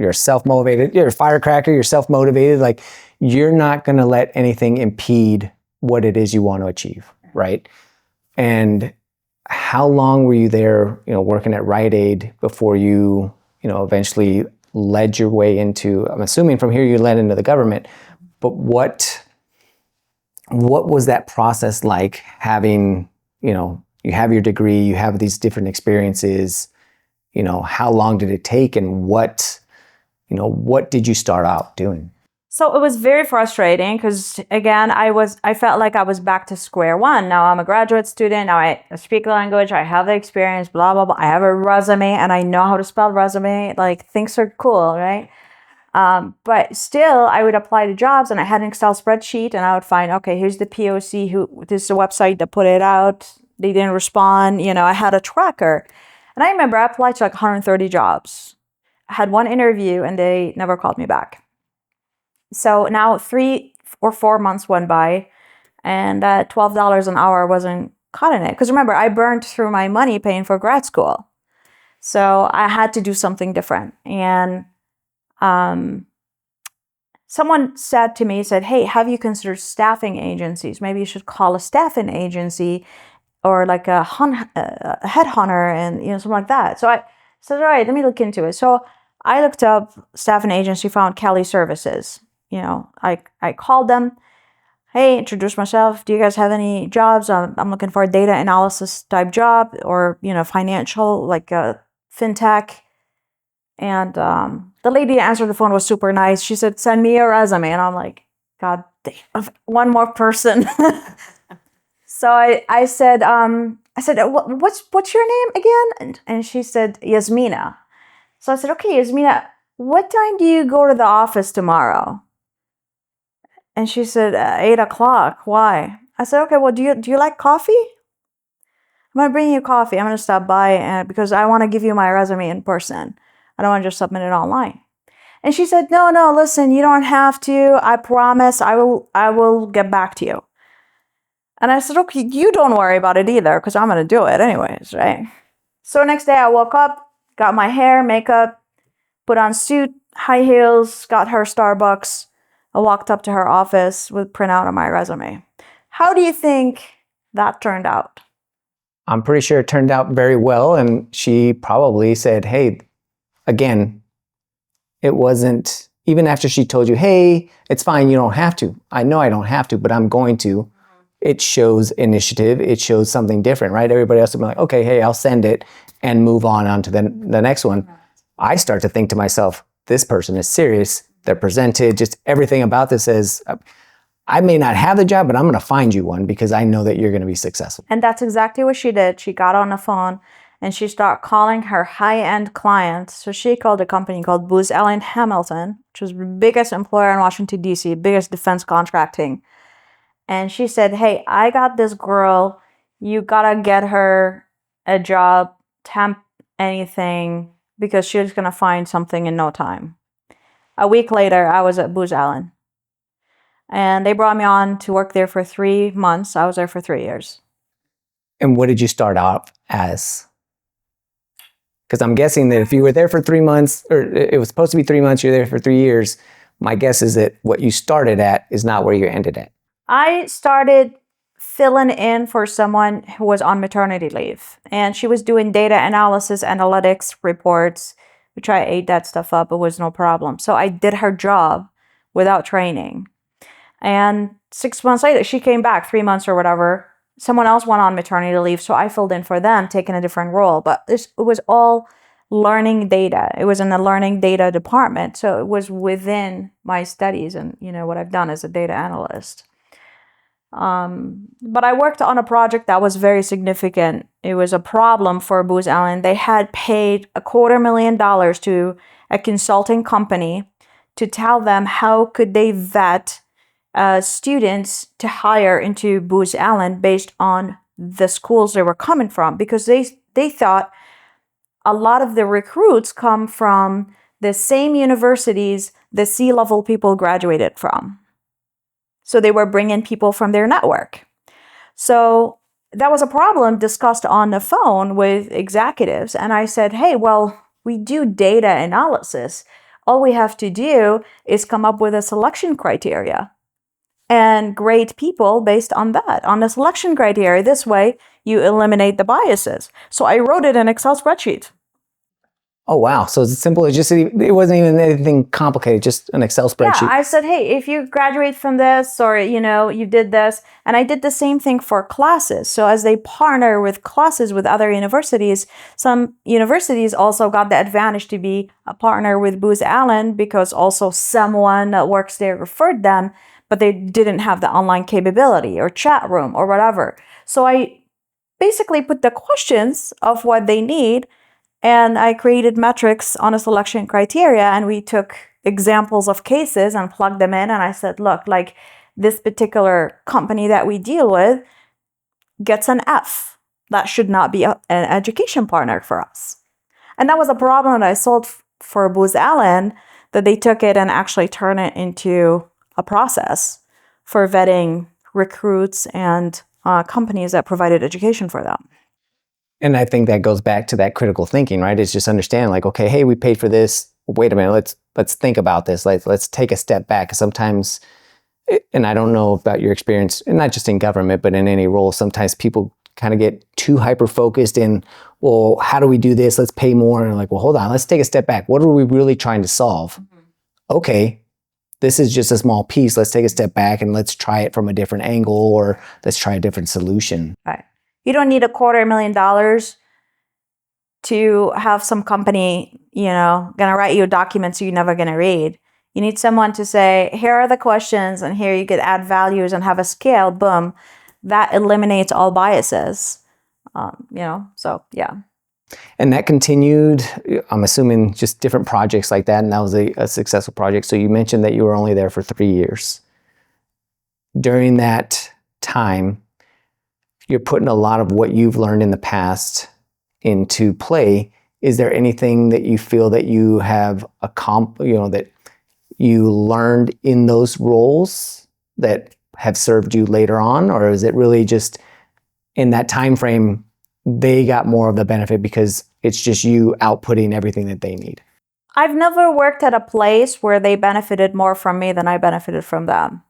you're self-motivated, you're a firecracker, you're self-motivated. Like you're not going to let anything impede what it is you want to achieve, right? And how long were you there, working at Rite Aid before you, eventually led your way into, I'm assuming from here you led into the government, but what was that process like having, you have your degree, you have these different experiences, how long did it take and what did you start out doing? So it was very frustrating because again, I felt like I was back to square one. Now I'm a graduate student. Now I speak the language. I have the experience, blah, blah, blah. I have a resume and I know how to spell resume. Like things are cool, right? But still I would apply to jobs and I had an Excel spreadsheet and I would find, okay, here's the POC, this is the website that put it out. They didn't respond. I had a tracker. And I remember I applied to like 130 jobs. I had one interview and they never called me back. So now 3 or 4 months went by and that $12 an hour wasn't cutting it. Because remember, I burned through my money paying for grad school. So I had to do something different. And someone said to me, hey, have you considered staffing agencies? Maybe you should call a staffing agency or like a headhunter and something like that. So I said, all right, let me look into it. So I looked up staffing agency, found Kelly Services. I called them. Hey, introduced myself. Do you guys have any jobs? I'm looking for a data analysis type job or, financial, like a fintech. And the lady that answered the phone was super nice. She said, send me a resume. And I'm like, God damn, one more person. So I said, what's your name again? And she said, Yasmina. So I said, okay, Yasmina, what time do you go to the office tomorrow? And she said, 8 o'clock. Why? I said, okay, well, do you like coffee? I'm going to bring you coffee. I'm going to stop by because I want to give you my resume in person. I don't want to just submit it online. And she said, no, listen, you don't have to. I promise I will get back to you. And I said, okay, you don't worry about it either because I'm going to do it anyways, right? So next day I woke up, got my hair, makeup, put on suit, high heels, got her Starbucks. I walked up to her office with printout of my resume. How do you think that turned out? I'm pretty sure it turned out very well. And she probably said, hey, again, it wasn't, even after she told you, hey, it's fine, you don't have to. I know I don't have to, but I'm going to. It shows initiative. It shows something different, right? Everybody else will be like, okay, hey, I'll send it and move on to the next one. I start to think to myself, this person is serious. They're presented, just everything about this says, I may not have the job, but I'm going to find you one because I know that you're going to be successful. And that's exactly what she did. She got on the phone and she started calling her high-end clients. So she called a company called Booz Allen Hamilton, which was the biggest employer in Washington, D.C., biggest defense contracting. And she said, hey, I got this girl. You got to get her a job, temp anything, because she's going to find something in no time. A week later, I was at Booz Allen. And they brought me on to work there for 3 months. I was there for 3 years. And what did you start out as? Because I'm guessing that if you were there for 3 months, or it was supposed to be 3 months, you're there for 3 years, my guess is that what you started at is not where you ended at. I started filling in for someone who was on maternity leave. And she was doing data analysis, analytics, reports. which I ate that stuff up. It was no problem. So I did her job without training. And 6 months later, she came back, 3 months or whatever. Someone else went on maternity leave, so I filled in for them, taking a different role. But it was all learning data. It was in the learning data department, so it was within my studies and what I've done as a data analyst. But I worked on a project that was very significant. It was a problem for Booz Allen. They had paid $250,000 to a consulting company to tell them how could they vet students to hire into Booz Allen based on the schools they were coming from, because they thought a lot of the recruits come from the same universities the C-level people graduated from. So they were bringing people from their network. So that was a problem discussed on the phone with executives. And I said, hey, well, we do data analysis. All we have to do is come up with a selection criteria and grade people based on that, on the selection criteria. This way, you eliminate the biases. So I wrote it in an Excel spreadsheet. Oh, wow. So it's simple. It wasn't even anything complicated, just an Excel spreadsheet. Yeah, I said, hey, if you graduate from this or, you did this. And I did the same thing for classes. So as they partner with classes with other universities, some universities also got the advantage to be a partner with Booz Allen because also someone that works there referred them, but they didn't have the online capability or chat room or whatever. So I basically put the questions of what they need, and I created metrics on a selection criteria, and we took examples of cases and plugged them in. And I said, look, like this particular company that we deal with gets an F. That should not be an education partner for us. And that was a problem that I solved for Booz Allen, that they took it and actually turned it into a process for vetting recruits and companies that provided education for them. And I think that goes back to that critical thinking, right? It's just understanding like, okay, hey, we paid for this. Wait a minute, let's think about this. Let's take a step back. Sometimes, and I don't know about your experience, and not just in government, but in any role, sometimes people kind of get too hyper-focused in, well, how do we do this? Let's pay more. And like, well, hold on, let's take a step back. What are we really trying to solve? Mm-hmm. Okay, this is just a small piece. Let's take a step back and let's try it from a different angle, or let's try a different solution. Right. You don't need $250,000 to have some company, gonna write you a document you're never gonna read. You need someone to say, here are the questions and here you could add values and have a scale, boom. That eliminates all biases, so yeah. And that continued, I'm assuming, just different projects like that, and that was a successful project. So you mentioned that you were only there for 3 years. During that time, you're putting a lot of what you've learned in the past into play. Is there anything that you feel that you have that you learned in those roles that have served you later on, or is it really just in that time frame they got more of the benefit because it's just you outputting everything that they need? I've never worked at a place where they benefited more from me than I benefited from them,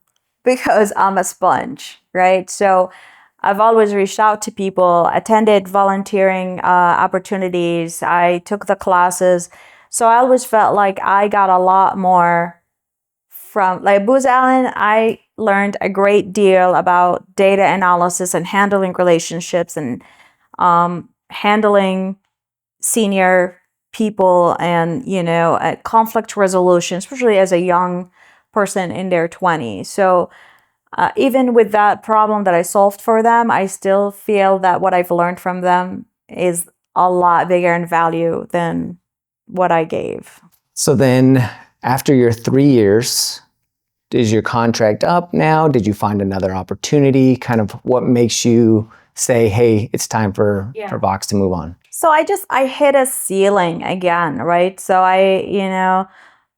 because I'm a sponge, right? So I've always reached out to people, attended volunteering opportunities. I took the classes. So I always felt like I got a lot more from, like Booz Allen, I learned a great deal about data analysis and handling relationships and handling senior people and, conflict resolution, especially as a young person in their 20s. So even with that problem that I solved for them, I still feel that what I've learned from them is a lot bigger in value than what I gave. So then after your 3 years, is your contract up now? Did you find another opportunity? Kind of what makes you say, hey, it's time for Vox to move on? So I hit a ceiling again, right? So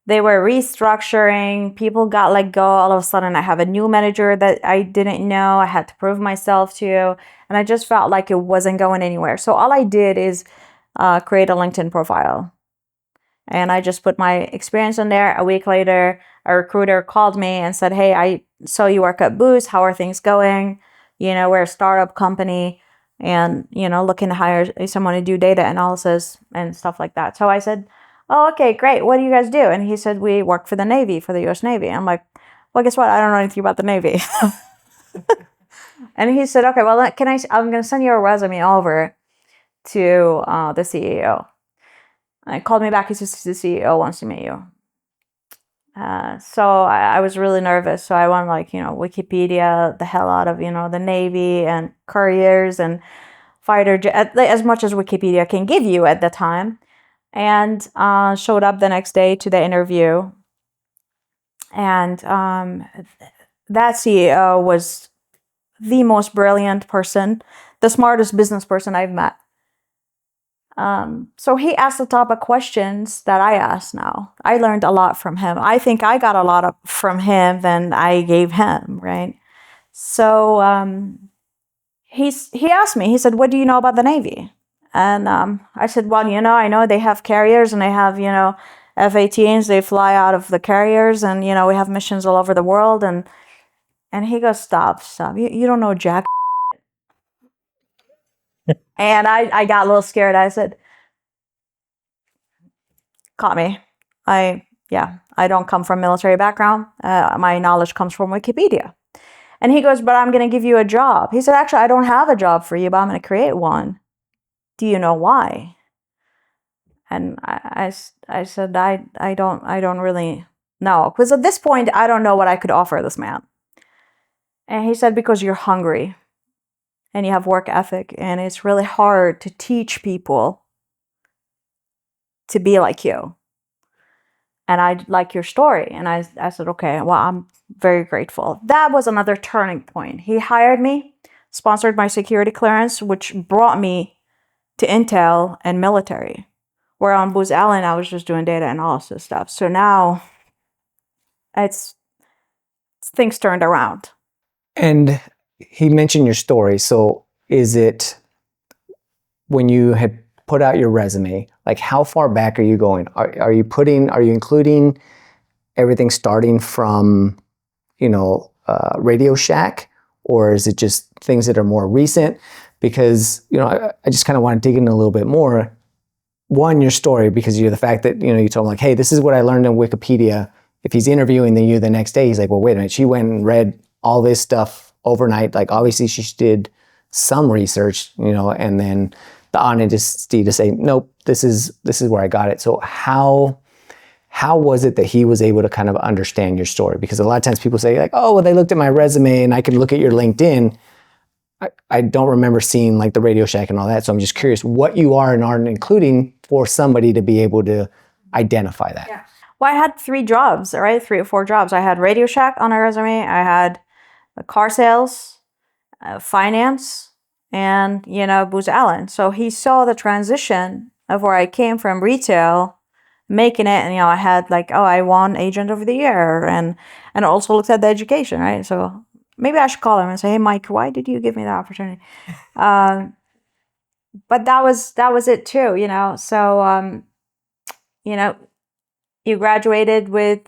they were restructuring, people got let go. All of a sudden, I have a new manager that I didn't know. I had to prove myself to, and I just felt like it wasn't going anywhere. So all I did is create a LinkedIn profile. And I just put my experience in there. A week later, a recruiter called me and said, hey, I saw you work at Booz. How are things going? We're a startup company and, looking to hire someone to do data analysis and stuff like that. So I said, oh, okay, great. What do you guys do? And he said, we work for the Navy, for the US Navy. I'm like, well, guess what? I don't know anything about the Navy. And he said, okay, well, I'm going to send your resume over to the CEO. And he called me back. He says, the CEO wants to meet you. So I was really nervous. So I went Wikipedia the hell out of, the Navy and careers and fighter jet, as much as Wikipedia can give you at the time. And showed up the next day to the interview. And that CEO was the most brilliant person, the smartest business person I've met. So he asked the type of questions that I ask now. I learned a lot from him. I think I got a lot from him than I gave him, right? So he asked me, he said, what do you know about the Navy? And I said, well, I know they have carriers and they have, F-18s, they fly out of the carriers and, we have missions all over the world. And he goes, stop. You don't know jack. And I got a little scared. I said, caught me. I don't come from military background. My knowledge comes from Wikipedia. And he goes, but I'm going to give you a job. He said, actually, I don't have a job for you, but I'm going to create one. Do you know why? And I said, I don't really know. Because at this point, I don't know what I could offer this man. And he said, because you're hungry and you have work ethic and it's really hard to teach people to be like you. And I like your story. And I said, okay, well, I'm very grateful. That was another turning point. He hired me, sponsored my security clearance, which brought me to Intel and military. Where on Booz Allen, I was just doing data analysis stuff. So now things turned around. And he mentioned your story. So is it when you had put out your resume, like how far back are you going? Are you including everything starting from, Radio Shack, or is it just things that are more recent? Because, I just kind of want to dig in a little bit more. One, your story, because you're the fact that, you told him like, hey, this is what I learned in Wikipedia. If he's interviewing you the next day, he's like, well, wait a minute, she went and read all this stuff overnight. Like, obviously she did some research, and then the honesty to say, nope, this is where I got it. So how was it that he was able to kind of understand your story? Because a lot of times people say like, oh, well, they looked at my resume and I can look at your LinkedIn. I don't remember seeing like the Radio Shack and all that. So I'm just curious what you are and aren't including for somebody to be able to identify that. Yeah. Well, I had 3 jobs, right? 3 or 4 jobs. I had Radio Shack on my resume. I had car sales, finance, and, Booz Allen. So he saw the transition of where I came from retail, making it, and, I had like, oh, I won Agent of the Year, and also looked at the education, right? So maybe I should call him and say, hey, Mike, why did you give me that opportunity? But that was it too, So, you graduated with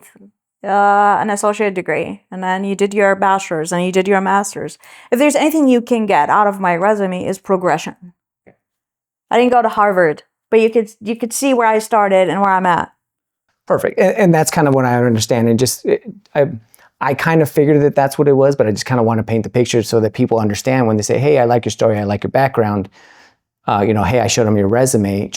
an associate degree, and then you did your bachelor's, and you did your master's. If there's anything you can get out of my resume is progression. I didn't go to Harvard, but you could see where I started and where I'm at. Perfect, and that's kind of what I understand. And I kind of figured that that's what it was, but I just kind of want to paint the picture so that people understand when they say, hey, I like your story, I like your background. Hey, I showed them your resume.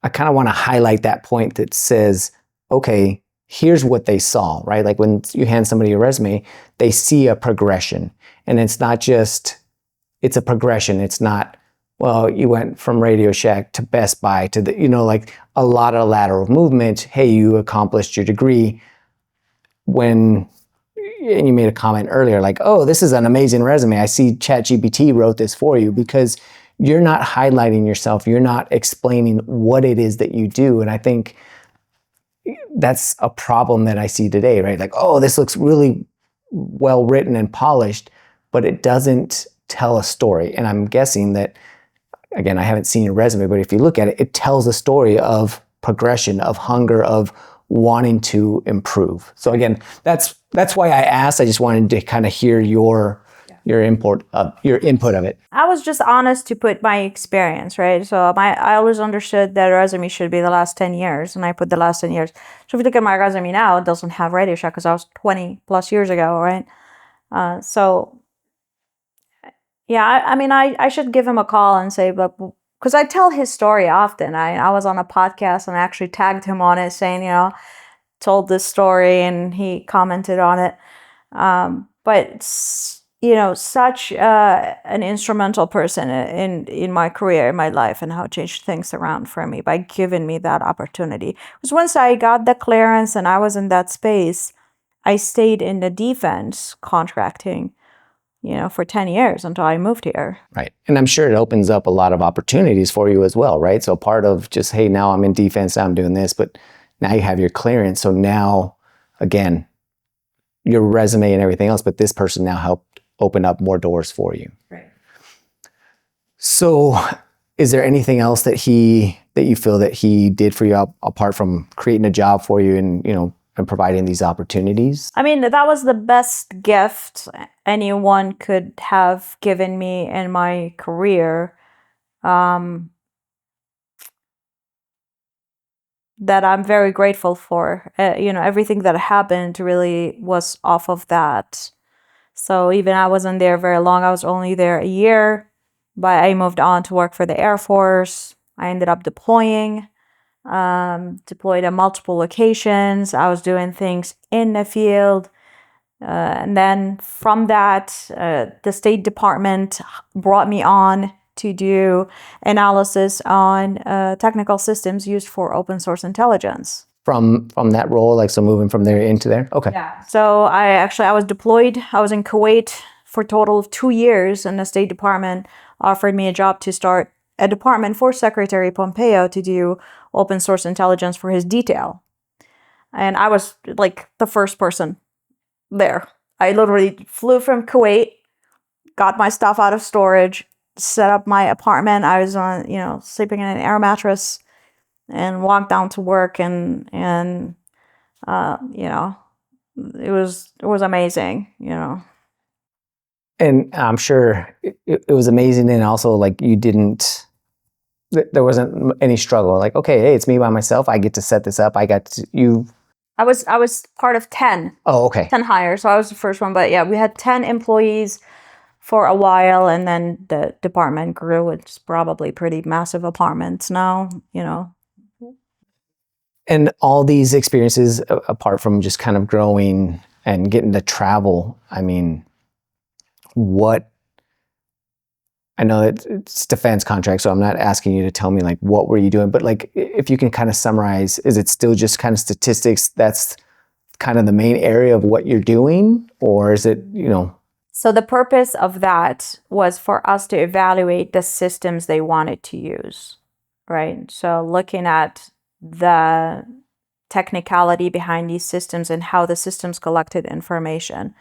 I kind of want to highlight that point that says, okay, here's what they saw, right? Like when you hand somebody your resume, they see a progression. And it's not just, it's a progression. It's not, well, you went from Radio Shack to Best Buy to like a lot of lateral movement. Hey, you accomplished your degree. And you made a comment earlier, like, oh, this is an amazing resume. I see ChatGPT wrote this for you, because you're not highlighting yourself. You're not explaining what it is that you do. And I think that's a problem that I see today, right? Like, oh, this looks really well written and polished, but it doesn't tell a story. And I'm guessing that, again, I haven't seen your resume, but if you look at it, it tells a story of progression, of hunger, of wanting to improve. So again, that's why I asked. I just wanted to kind of hear your your input of it. I was just honest to put my experience, right? So I always understood that resume should be the last 10 years, and I put the last 10 years. So if you look at my resume now, it doesn't have Radio Shack because I was 20 plus years ago, right? So yeah, I mean, I should give him a call and say, but because I tell his story often. I was on a podcast and I actually tagged him on it saying, told this story, and he commented on it. But such an instrumental person in my career, in my life, and how it changed things around for me by giving me that opportunity. Because once I got the clearance and I was in that space, I stayed in the defense contracting, for 10 years until I moved here. Right. And I'm sure it opens up a lot of opportunities for you as well, right? So part of just, hey, now I'm in defense, now I'm doing this, but now you have your clearance. So now, again, your resume and everything else, but this person now helped open up more doors for you. Right. So is there anything else that you feel that he did for you apart from creating a job for you and, and providing these opportunities? I mean, that was the best gift anyone could have given me in my career. That I'm very grateful for. Everything that happened really was off of that. So even I wasn't there very long. I was only there a year, but I moved on to work for the Air Force. I ended up deployed at multiple locations. I was doing things in the field. And then from that, the State Department brought me on to do analysis on technical systems used for open source intelligence. From that role, so moving from there into there? Okay. Yeah. So I was deployed. I was in Kuwait for a total of 2 years, and the State Department offered me a job to start a department for Secretary Pompeo to do open source intelligence for his detail. And I was the first person there. I literally flew from Kuwait, got my stuff out of storage, set up my apartment. I was on, sleeping in an air mattress, and walked down to work, and it was amazing, And I'm sure it was amazing, and also there wasn't any struggle. Okay, hey, it's me by myself. I get to set this up. I was part of 10. Oh, okay. 10 hires, so I was the first one. But yeah, we had 10 employees for a while, and then the department grew. It's probably pretty massive apartments now, And all these experiences, apart from just kind of growing and getting to travel, I mean, I know it's defense contract, so I'm not asking you to tell me what were you doing, but if you can kind of summarize, is it still just kind of statistics? That's kind of the main area of what you're doing, or is it, So the purpose of that was for us to evaluate the systems they wanted to use, right? So looking at the technicality behind these systems and how the systems collected information.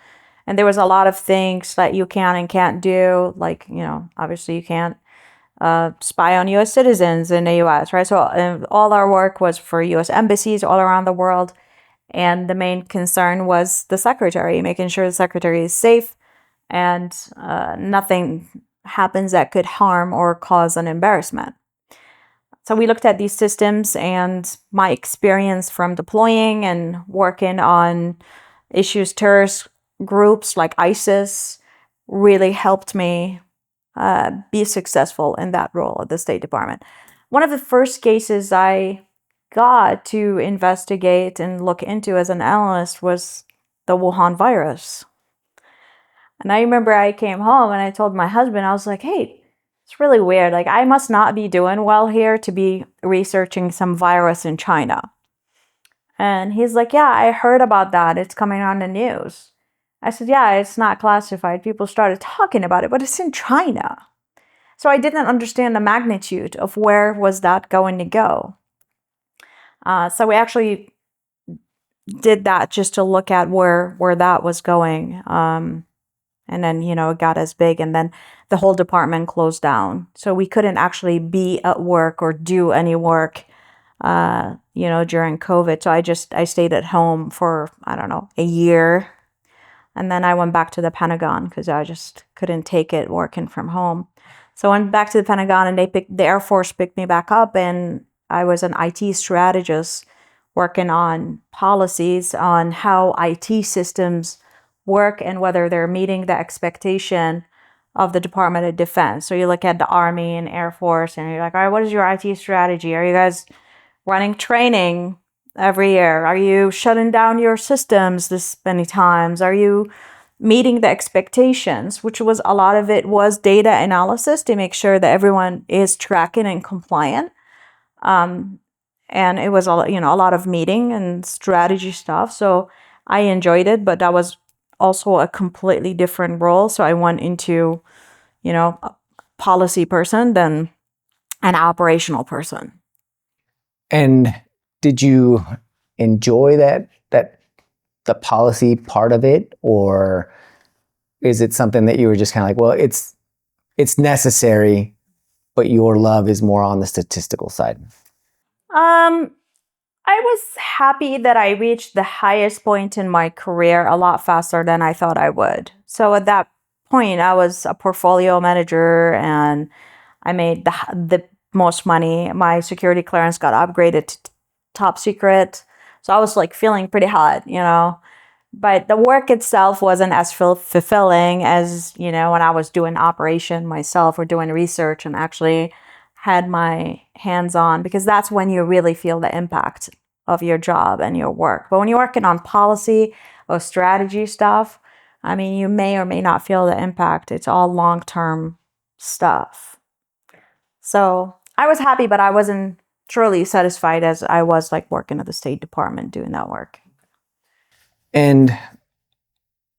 And there was a lot of things that you can and can't do. Obviously you can't spy on U.S. citizens in the U.S., right? So all our work was for U.S. embassies all around the world. And the main concern was the secretary, making sure the secretary is safe and nothing happens that could harm or cause an embarrassment. So we looked at these systems, and my experience from deploying and working on issues terrorist groups like ISIS really helped me be successful in that role at the State Department. One of the first cases I got to investigate and look into as an analyst was the Wuhan virus. And I remember I came home and I told my husband, I was like, hey, it's really weird. I must not be doing well here to be researching some virus in China. And he's like, yeah, I heard about that. It's coming on the news. I said, yeah, it's not classified. People started talking about it, but it's in China. So I didn't understand the magnitude of where was that going to go. So we actually did that just to look at where that was going. And then, it got as big, and then the whole department closed down. So we couldn't actually be at work or do any work, during COVID. So I stayed at home for, I don't know, a year. And then I went back to the Pentagon because I just couldn't take it working from home. So I went back to the Pentagon, and the Air Force picked me back up, and I was an IT strategist working on policies on how IT systems work and whether they're meeting the expectation of the Department of Defense. So you look at the Army and Air Force, and you're like, all right, what is your IT strategy? Are you guys running training every year? Are you shutting down your systems this many times? Are you meeting the expectations? Which was a lot of it was data analysis to make sure that everyone is tracking and compliant. And it was a lot of meeting and strategy stuff. So I enjoyed it, but that was also a completely different role. So I went into, a policy person than an operational person. And did you enjoy that the policy part of it, or is it something that you were just kind of like, well, it's necessary, but your love is more on the statistical side? I was happy that I reached the highest point in my career a lot faster than I thought I would. So at that point, I was a portfolio manager, and I made the most money. My security clearance got upgraded to top secret. So I was like feeling pretty hot, But the work itself wasn't as fulfilling as, when I was doing operation myself or doing research and actually had my hands on, because that's when you really feel the impact of your job and your work. But when you're working on policy or strategy stuff, you may or may not feel the impact. It's all long-term stuff. So I was happy, but I wasn't truly satisfied as I was like working at the State Department doing that work. And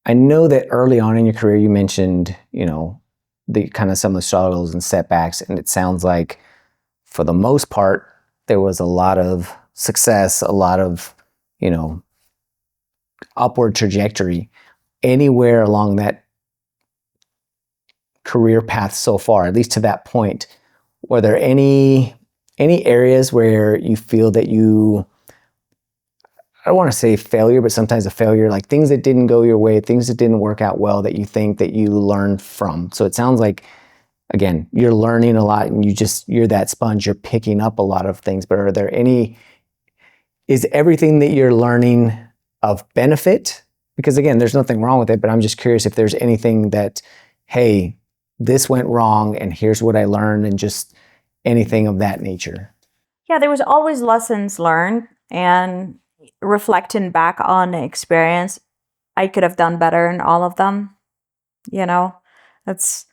I know that early on in your career, you mentioned, the kind of some of the struggles and setbacks. And it sounds like for the most part, there was a lot of success, a lot of, upward trajectory. Anywhere along that career path so far, at least to that point, were there any areas where you feel that I don't want to say failure, but sometimes a failure, like things that didn't go your way, things that didn't work out well, that you think that you learned from? So it sounds like, again, you're learning a lot, and you're that sponge, you're picking up a lot of things. But is everything that you're learning of benefit? Because again, there's nothing wrong with it, but I'm just curious if there's anything that, hey, this went wrong and here's what I learned, and just anything of that nature. Yeah, there was always lessons learned, and reflecting back on the experience, I could have done better in all of them. That's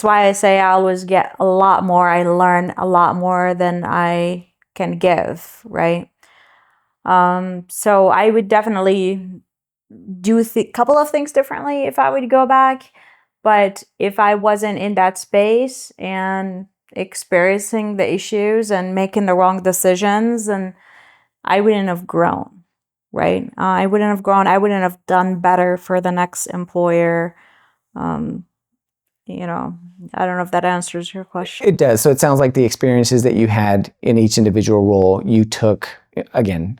why I say I always get a lot more. I learn a lot more than I can give, right? So I would definitely do a couple of things differently if I would go back. But if I wasn't in that space and experiencing the issues and making the wrong decisions, and I wouldn't have grown, right? I wouldn't have grown. I wouldn't have done better for the next employer. I don't know if that answers your question. It does. So it sounds like the experiences that you had in each individual role, you took, again,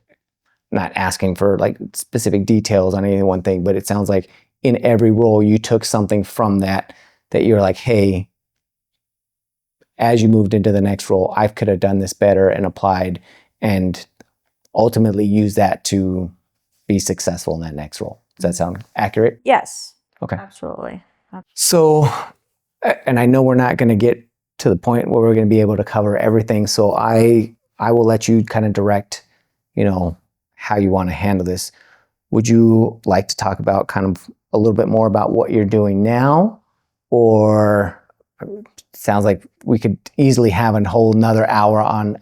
not asking for like specific details on any one thing, but it sounds like in every role you took something from that you're like, hey, as you moved into the next role, I could have done this better and applied and ultimately use that to be successful in that next role. Does that sound accurate? Yes. Okay. Absolutely. So, and I know we're not going to get to the point where we're going to be able to cover everything. So I will let you kind of direct, how you want to handle this. Would you like to talk about kind of a little bit more about what you're doing now? Or sounds like we could easily have a whole another hour on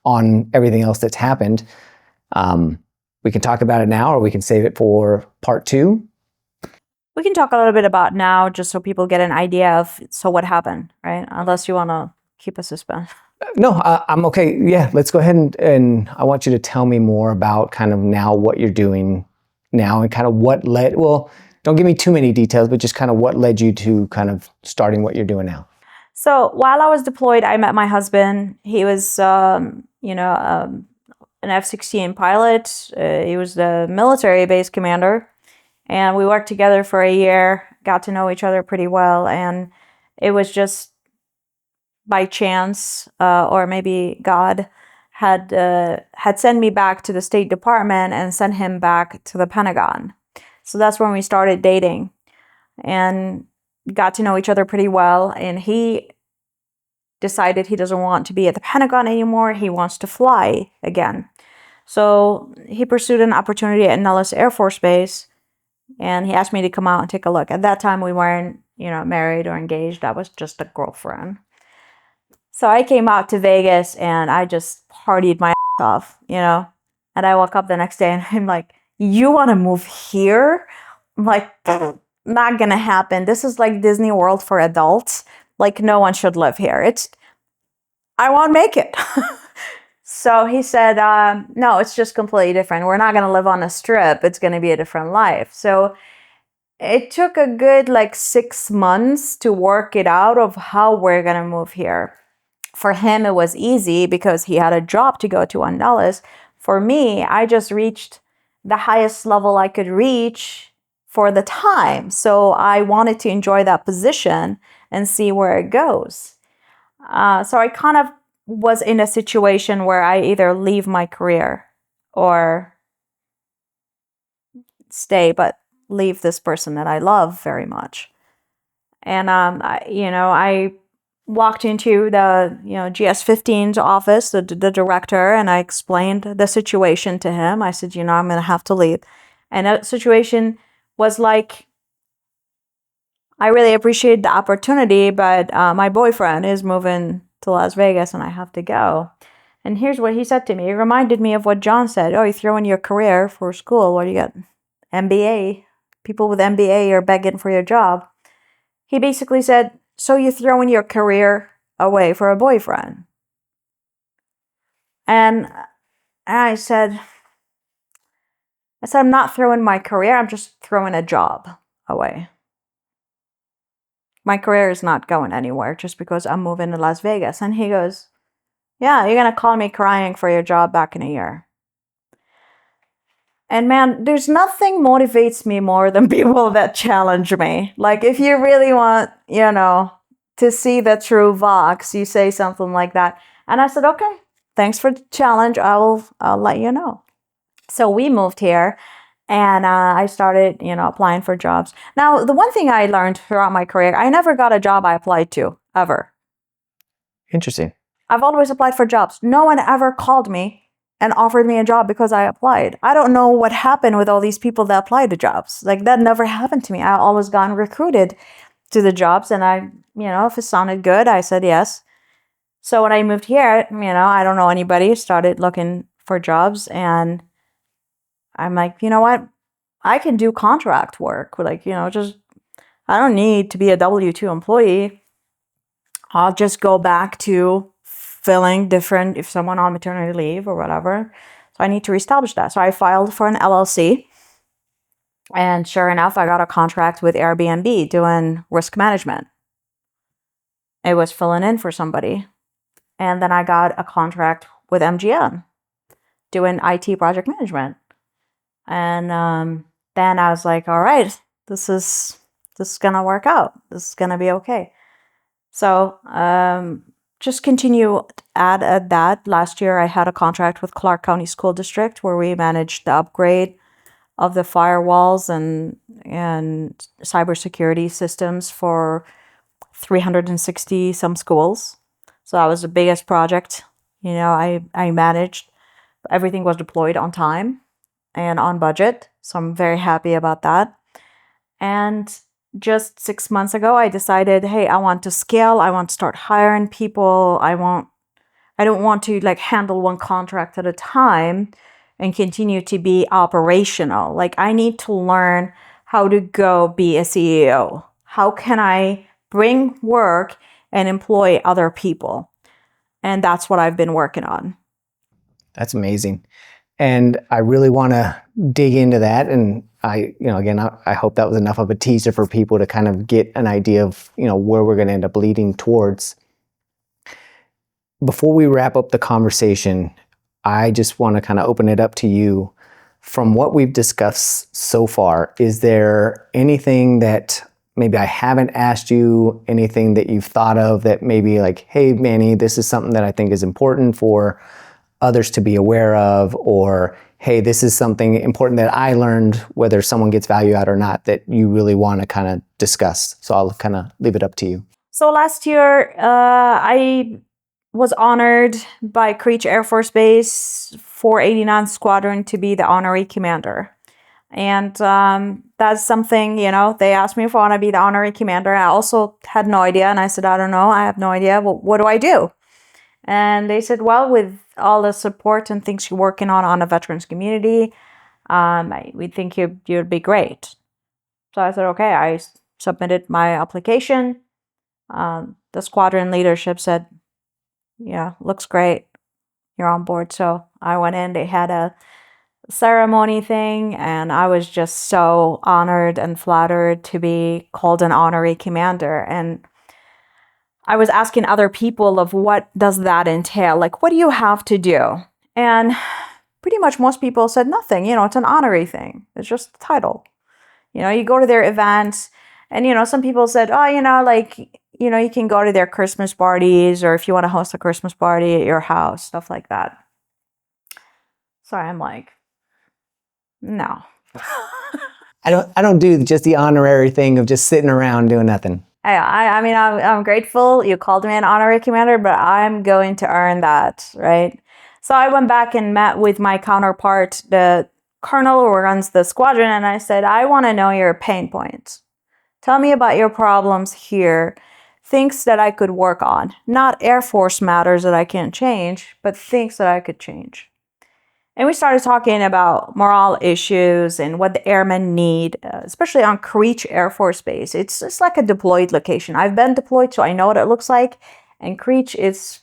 on everything else that's happened. We can talk about it now, or we can save it for part 2. We can talk a little bit about now, just so people get an idea of what happened, right? Unless you want to keep a suspense. No, I'm okay. Yeah, let's go ahead and I want you to tell me more about kind of now what you're doing now, and kind of what led, well, don't give me too many details, but just kind of what led you to kind of starting what you're doing now. So while I was deployed, I met my husband. He was, an F-16 pilot. He was the military base commander. And we worked together for a year, got to know each other pretty well. And it was just by chance, or maybe God had sent me back to the State Department and sent him back to the Pentagon. So that's when we started dating and got to know each other pretty well. And he decided he doesn't want to be at the Pentagon anymore. He wants to fly again. So he pursued an opportunity at Nellis Air Force Base, and he asked me to come out and take a look. At that time, we weren't, married or engaged. I was just a girlfriend. So I came out to Vegas and I just partied my ass off, And I woke up the next day and I'm like, you want to move here? I'm like, not gonna happen. This is like Disney World for adults. Like, no one should live here. I won't make it. So he said, no, it's just completely different. We're not gonna live on a strip. It's gonna be a different life. So it took a good 6 months to work it out of how we're gonna move here. For him, it was easy because he had a job to go to on Dallas. For me, I just reached the highest level I could reach for the time. So I wanted to enjoy that position and see where it goes. So I kind of was in a situation where I either leave my career or stay, but leave this person that I love very much. And I walked into the GS15's office, the director, and I explained the situation to him. I said, I'm going to have to leave. And that situation was like, I really appreciate the opportunity, but my boyfriend is moving to Las Vegas and I have to go. And here's what he said to me. It reminded me of what John said. Oh, you throw in your career for school. What do you got? MBA. People with MBA are begging for your job. He basically said, so you throw in your career away for a boyfriend. And I said, I'm not throwing my career. I'm just throwing a job away. My career is not going anywhere just because I'm moving to Las Vegas. And he goes, yeah, you're going to call me crying for your job back in a year. And man, there's nothing motivates me more than people that challenge me. Like if you really want, to see the true Vox, you say something like that. And I said, okay, thanks for the challenge. I'll let you know. So we moved here and I started, applying for jobs. Now, the one thing I learned throughout my career, I never got a job I applied to, ever. Interesting. I've always applied for jobs. No one ever called me and offered me a job because I applied. I don't know what happened with all these people that applied to jobs. Like that never happened to me. I always gotten recruited to the jobs and I, if it sounded good, I said yes. So when I moved here, I don't know anybody, started looking for jobs and I'm like, you know what? I can do contract work. Like, just, I don't need to be a W-2 employee. I'll just go back to filling different, if someone on maternity leave or whatever. So I need to reestablish that. So I filed for an LLC. And sure enough, I got a contract with Airbnb doing risk management. It was filling in for somebody. And then I got a contract with MGM doing IT project management. And then I was like, all right, this is going to work out. This is going to be okay. So just continue at that. Last year, I had a contract with Clark County School District where we managed the upgrade of the firewalls and cybersecurity systems for 360 some schools. So that was the biggest project. I managed. Everything was deployed on time and on budget. So I'm very happy about that. And just 6 months ago, I decided, hey, I want to scale. I want to start hiring people. I don't want to handle one contract at a time and continue to be operational. Like I need to learn how to go be a CEO. How can I bring work and employ other people? And that's what I've been working on. That's amazing. And I really want to dig into that. And I hope that was enough of a teaser for people to kind of get an idea of, where we're going to end up leading towards. Before we wrap up the conversation, I just want to kind of open it up to you. From what we've discussed so far, is there anything that maybe I haven't asked you, anything that you've thought of that maybe like, hey, Manny, this is something that I think is important for others to be aware of, or hey, this is something important that I learned, whether someone gets value out or not, that you really want to kind of discuss? So I'll kind of leave it up to you. So last year, I was honored by Creech Air Force Base 489 Squadron to be the honorary commander. And that's something, they asked me if I want to be the honorary commander. I also had no idea. And I said, I don't know. I have no idea. Well, what do I do? And they said, well, with all the support and things you're working on the veterans community, we think you'd be great. So I said, okay. I submitted my application. The squadron leadership said, yeah, looks great. You're on board. So I went in. They had a ceremony thing, and I was just so honored and flattered to be called an honorary commander. And I was asking other people of what does that entail? Like, what do you have to do? And pretty much most people said nothing. It's an honorary thing. It's just the title. You go to their events, and, some people said, oh, you can go to their Christmas parties, or if you want to host a Christmas party at your house, stuff like that. So I'm like, no. I don't do just the honorary thing of just sitting around doing nothing. I'm grateful you called me an honorary commander, but I'm going to earn that, right? So I went back and met with my counterpart, the colonel who runs the squadron, and I said, I want to know your pain points. Tell me about your problems here, things that I could work on. Not Air Force matters that I can't change, but things that I could change. And we started talking about morale issues and what the airmen need, especially on Creech Air Force Base. It's just like a deployed location. I've been deployed, so I know what it looks like. And Creech is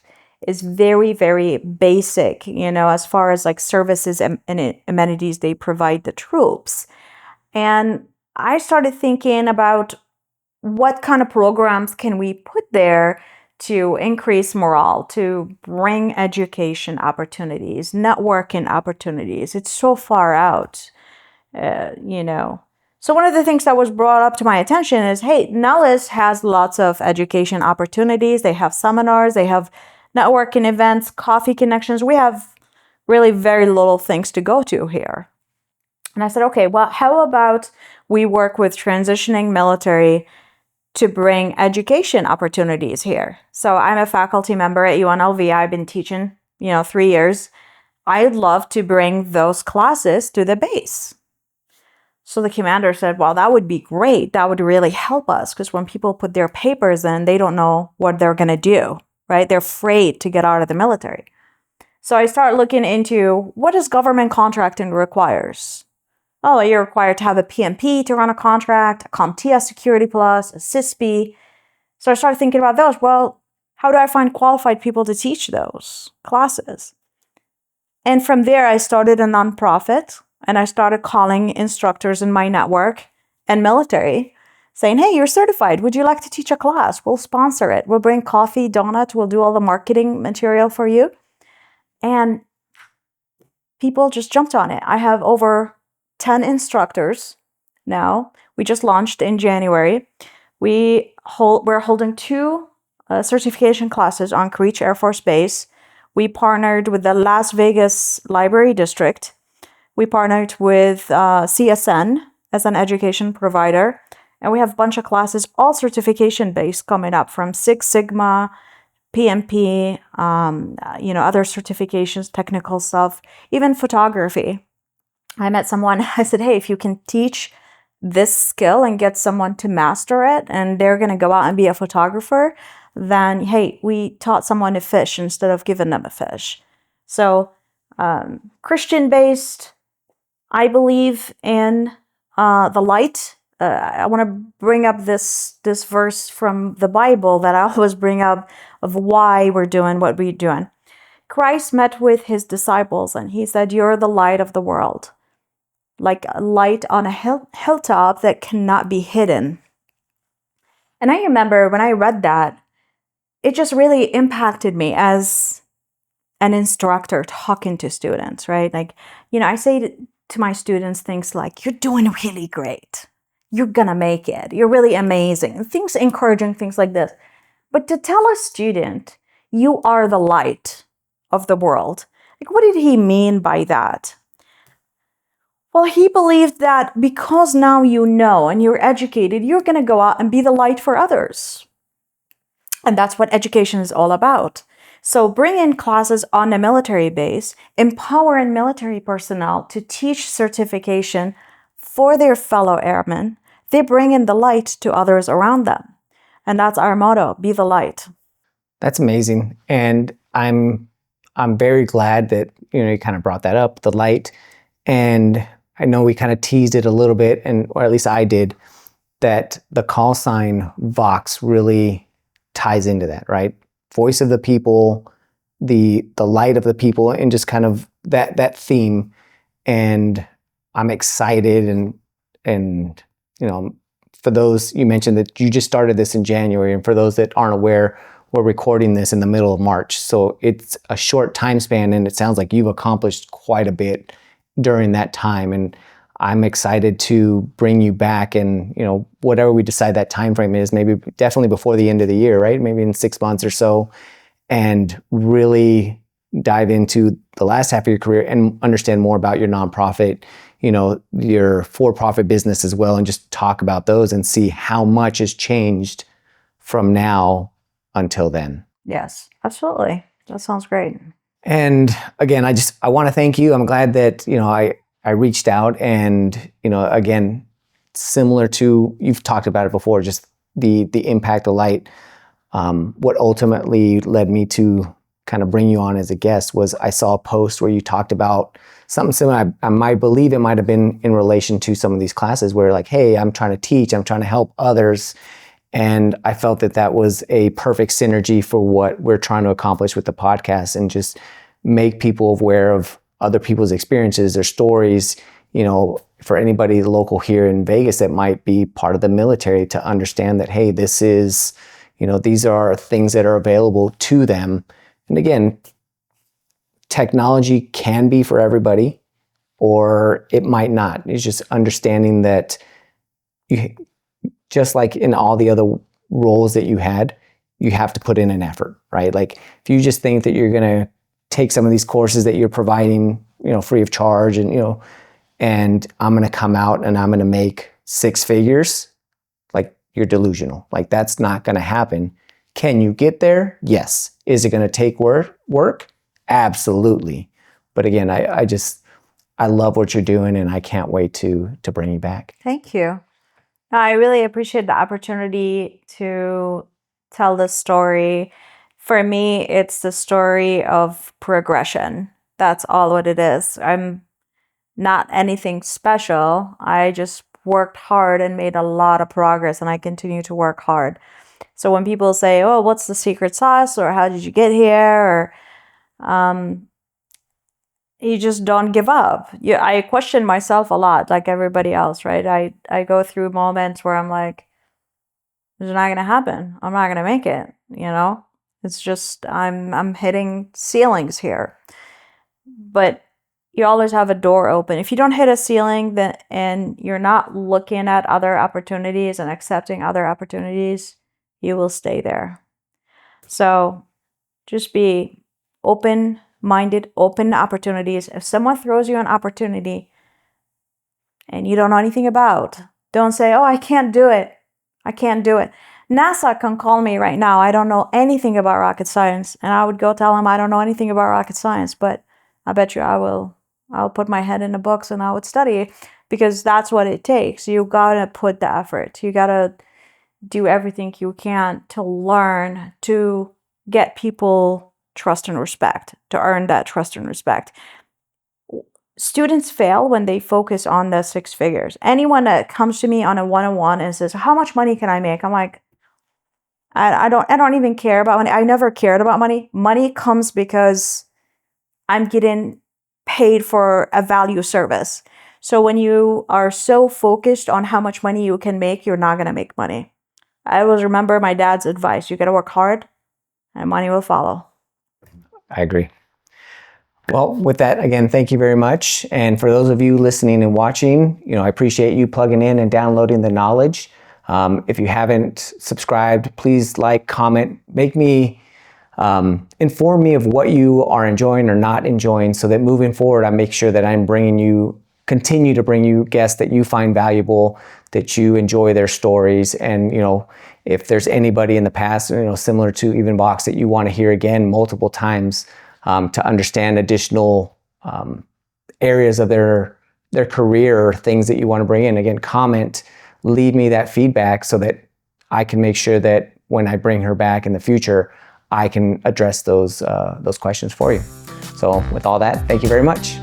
very, very basic, as far as like services and amenities they provide the troops. And I started thinking about what kind of programs can we put there to increase morale, to bring education opportunities, networking opportunities. It's so far out, So one of the things that was brought up to my attention is, hey, Nellis has lots of education opportunities. They have seminars, they have networking events, coffee connections. We have really very little things to go to here. And I said, okay, well, how about we work with transitioning military to bring education opportunities here? So I'm a faculty member at UNLV. I've been teaching, 3 years. I'd love to bring those classes to the base. So the commander said, well, that would be great. That would really help us, because when people put their papers in, they don't know what they're going to do, right? They're afraid to get out of the military. So I started looking into what does government contracting requires. Oh, you're required to have a PMP to run a contract, a CompTIA Security Plus, a CISP. So I started thinking about those. Well, how do I find qualified people to teach those classes? And from there, I started a nonprofit, and I started calling instructors in my network and military saying, hey, you're certified. Would you like to teach a class? We'll sponsor it. We'll bring coffee, donuts. We'll do all the marketing material for you. And people just jumped on it. I have over 10 instructors now. We just launched in January. We're holding 2 certification classes on Creech Air Force Base. We partnered with the Las Vegas Library District. We partnered with CSN as an education provider. And we have a bunch of classes, all certification-based, coming up, from Six Sigma, PMP, other certifications, technical stuff, even photography. I met someone, I said, hey, if you can teach this skill and get someone to master it, and they're going to go out and be a photographer, then, hey, we taught someone to fish instead of giving them a fish. So Christian-based, I believe in the light. I want to bring up this verse from the Bible that I always bring up of why we're doing what we're doing. Christ met with his disciples, and he said, you're the light of the world. Like a light on a hilltop that cannot be hidden. And I remember when I read that, it just really impacted me as an instructor talking to students, right? Like, I say to my students things like, you're doing really great. You're gonna make it. You're really amazing. Things encouraging, things like this. But to tell a student, you are the light of the world, like, what did he mean by that? Well, he believed that because now you know and you're educated, you're going to go out and be the light for others. And that's what education is all about. So bring in classes on the military base, empowering military personnel to teach certification for their fellow airmen. They bring in the light to others around them. And that's our motto, be the light. That's amazing. And I'm very glad that, you kind of brought that up, the light. And I know we kind of teased it a little bit, or at least I did, that the call sign Vox really ties into that, right? Voice of the people, the light of the people, and just kind of that theme. And I'm excited, and for those, you mentioned that you just started this in January, and for those that aren't aware, we're recording this in the middle of March. So it's a short time span, and it sounds like you've accomplished quite a bit during that time. And I'm excited to bring you back, and whatever we decide that time frame is, maybe definitely before the end of the year, right? Maybe in 6 months or so, and really dive into the last half of your career and understand more about your nonprofit, your for-profit business as well, and just talk about those and see how much has changed from now until then. Yes, absolutely. That sounds great. And again, I want to thank you. I'm glad that, I reached out, and, again, similar to, you've talked about it before, just the impact of light. What ultimately led me to kind of bring you on as a guest was I saw a post where you talked about something similar. I might believe it might have been in relation to some of these classes where, like, hey, I'm trying to teach, I'm trying to help others. And I felt that was a perfect synergy for what we're trying to accomplish with the podcast, and just make people aware of other people's experiences, their stories, for anybody local here in Vegas that might be part of the military, to understand that, hey, this is, these are things that are available to them. And again, technology can be for everybody, or it might not. It's just understanding that just like in all the other roles that you had, you have to put in an effort, right? Like, if you just think that you're going to take some of these courses that you're providing, free of charge, and I'm going to come out and I'm going to make 6 figures, like, you're delusional. Like, that's not going to happen. Can you get there? Yes. Is it going to take work? Absolutely. But again, I love what you're doing, and I can't wait to bring you back. Thank you. I really appreciate the opportunity to tell this story. For me, it's the story of progression. That's all what it is. I'm not anything special. I just worked hard and made a lot of progress, and I continue to work hard. So when people say, oh, what's the secret sauce, or how did you get here, or you just don't give up. I question myself a lot, like everybody else, right? I go through moments where I'm like, it's not gonna happen. I'm not gonna make it. It's just I'm hitting ceilings here. But you always have a door open. If you don't hit a ceiling, then and you're not looking at other opportunities and accepting other opportunities, you will stay there. So just be open-minded, open opportunities. If someone throws you an opportunity and you don't know anything about, don't say, oh, I can't do it. I can't do it. NASA can call me right now. I don't know anything about rocket science. And I would go tell them I don't know anything about rocket science, but I bet you I'll put my head in the books and I would study, because that's what it takes. You gotta put the effort. You gotta do everything you can to learn, to get people trust and respect, to earn that trust and respect. Students fail when they focus on the 6 figures. Anyone that comes to me on a one-on-one and says, how much money can I make? I'm like, I don't even care about money. I never cared about money. Money comes because I'm getting paid for a value service. So when you are so focused on how much money you can make, you're not going to make money. I always remember my dad's advice. You got to work hard and money will follow. I agree. Well, with that, again, thank you very much. And for those of you listening and watching, I appreciate you plugging in and downloading the knowledge. If you haven't subscribed, please like, comment, inform me of what you are enjoying or not enjoying, so that moving forward, I make sure that I'm continue to bring you guests that you find valuable, that you enjoy their stories. And, if there's anybody in the past, similar to Even Box, that you want to hear again multiple times, to understand additional areas of their career, or things that you want to bring in, again, comment, leave me that feedback so that I can make sure that when I bring her back in the future, I can address those questions for you. So with all that, thank you very much.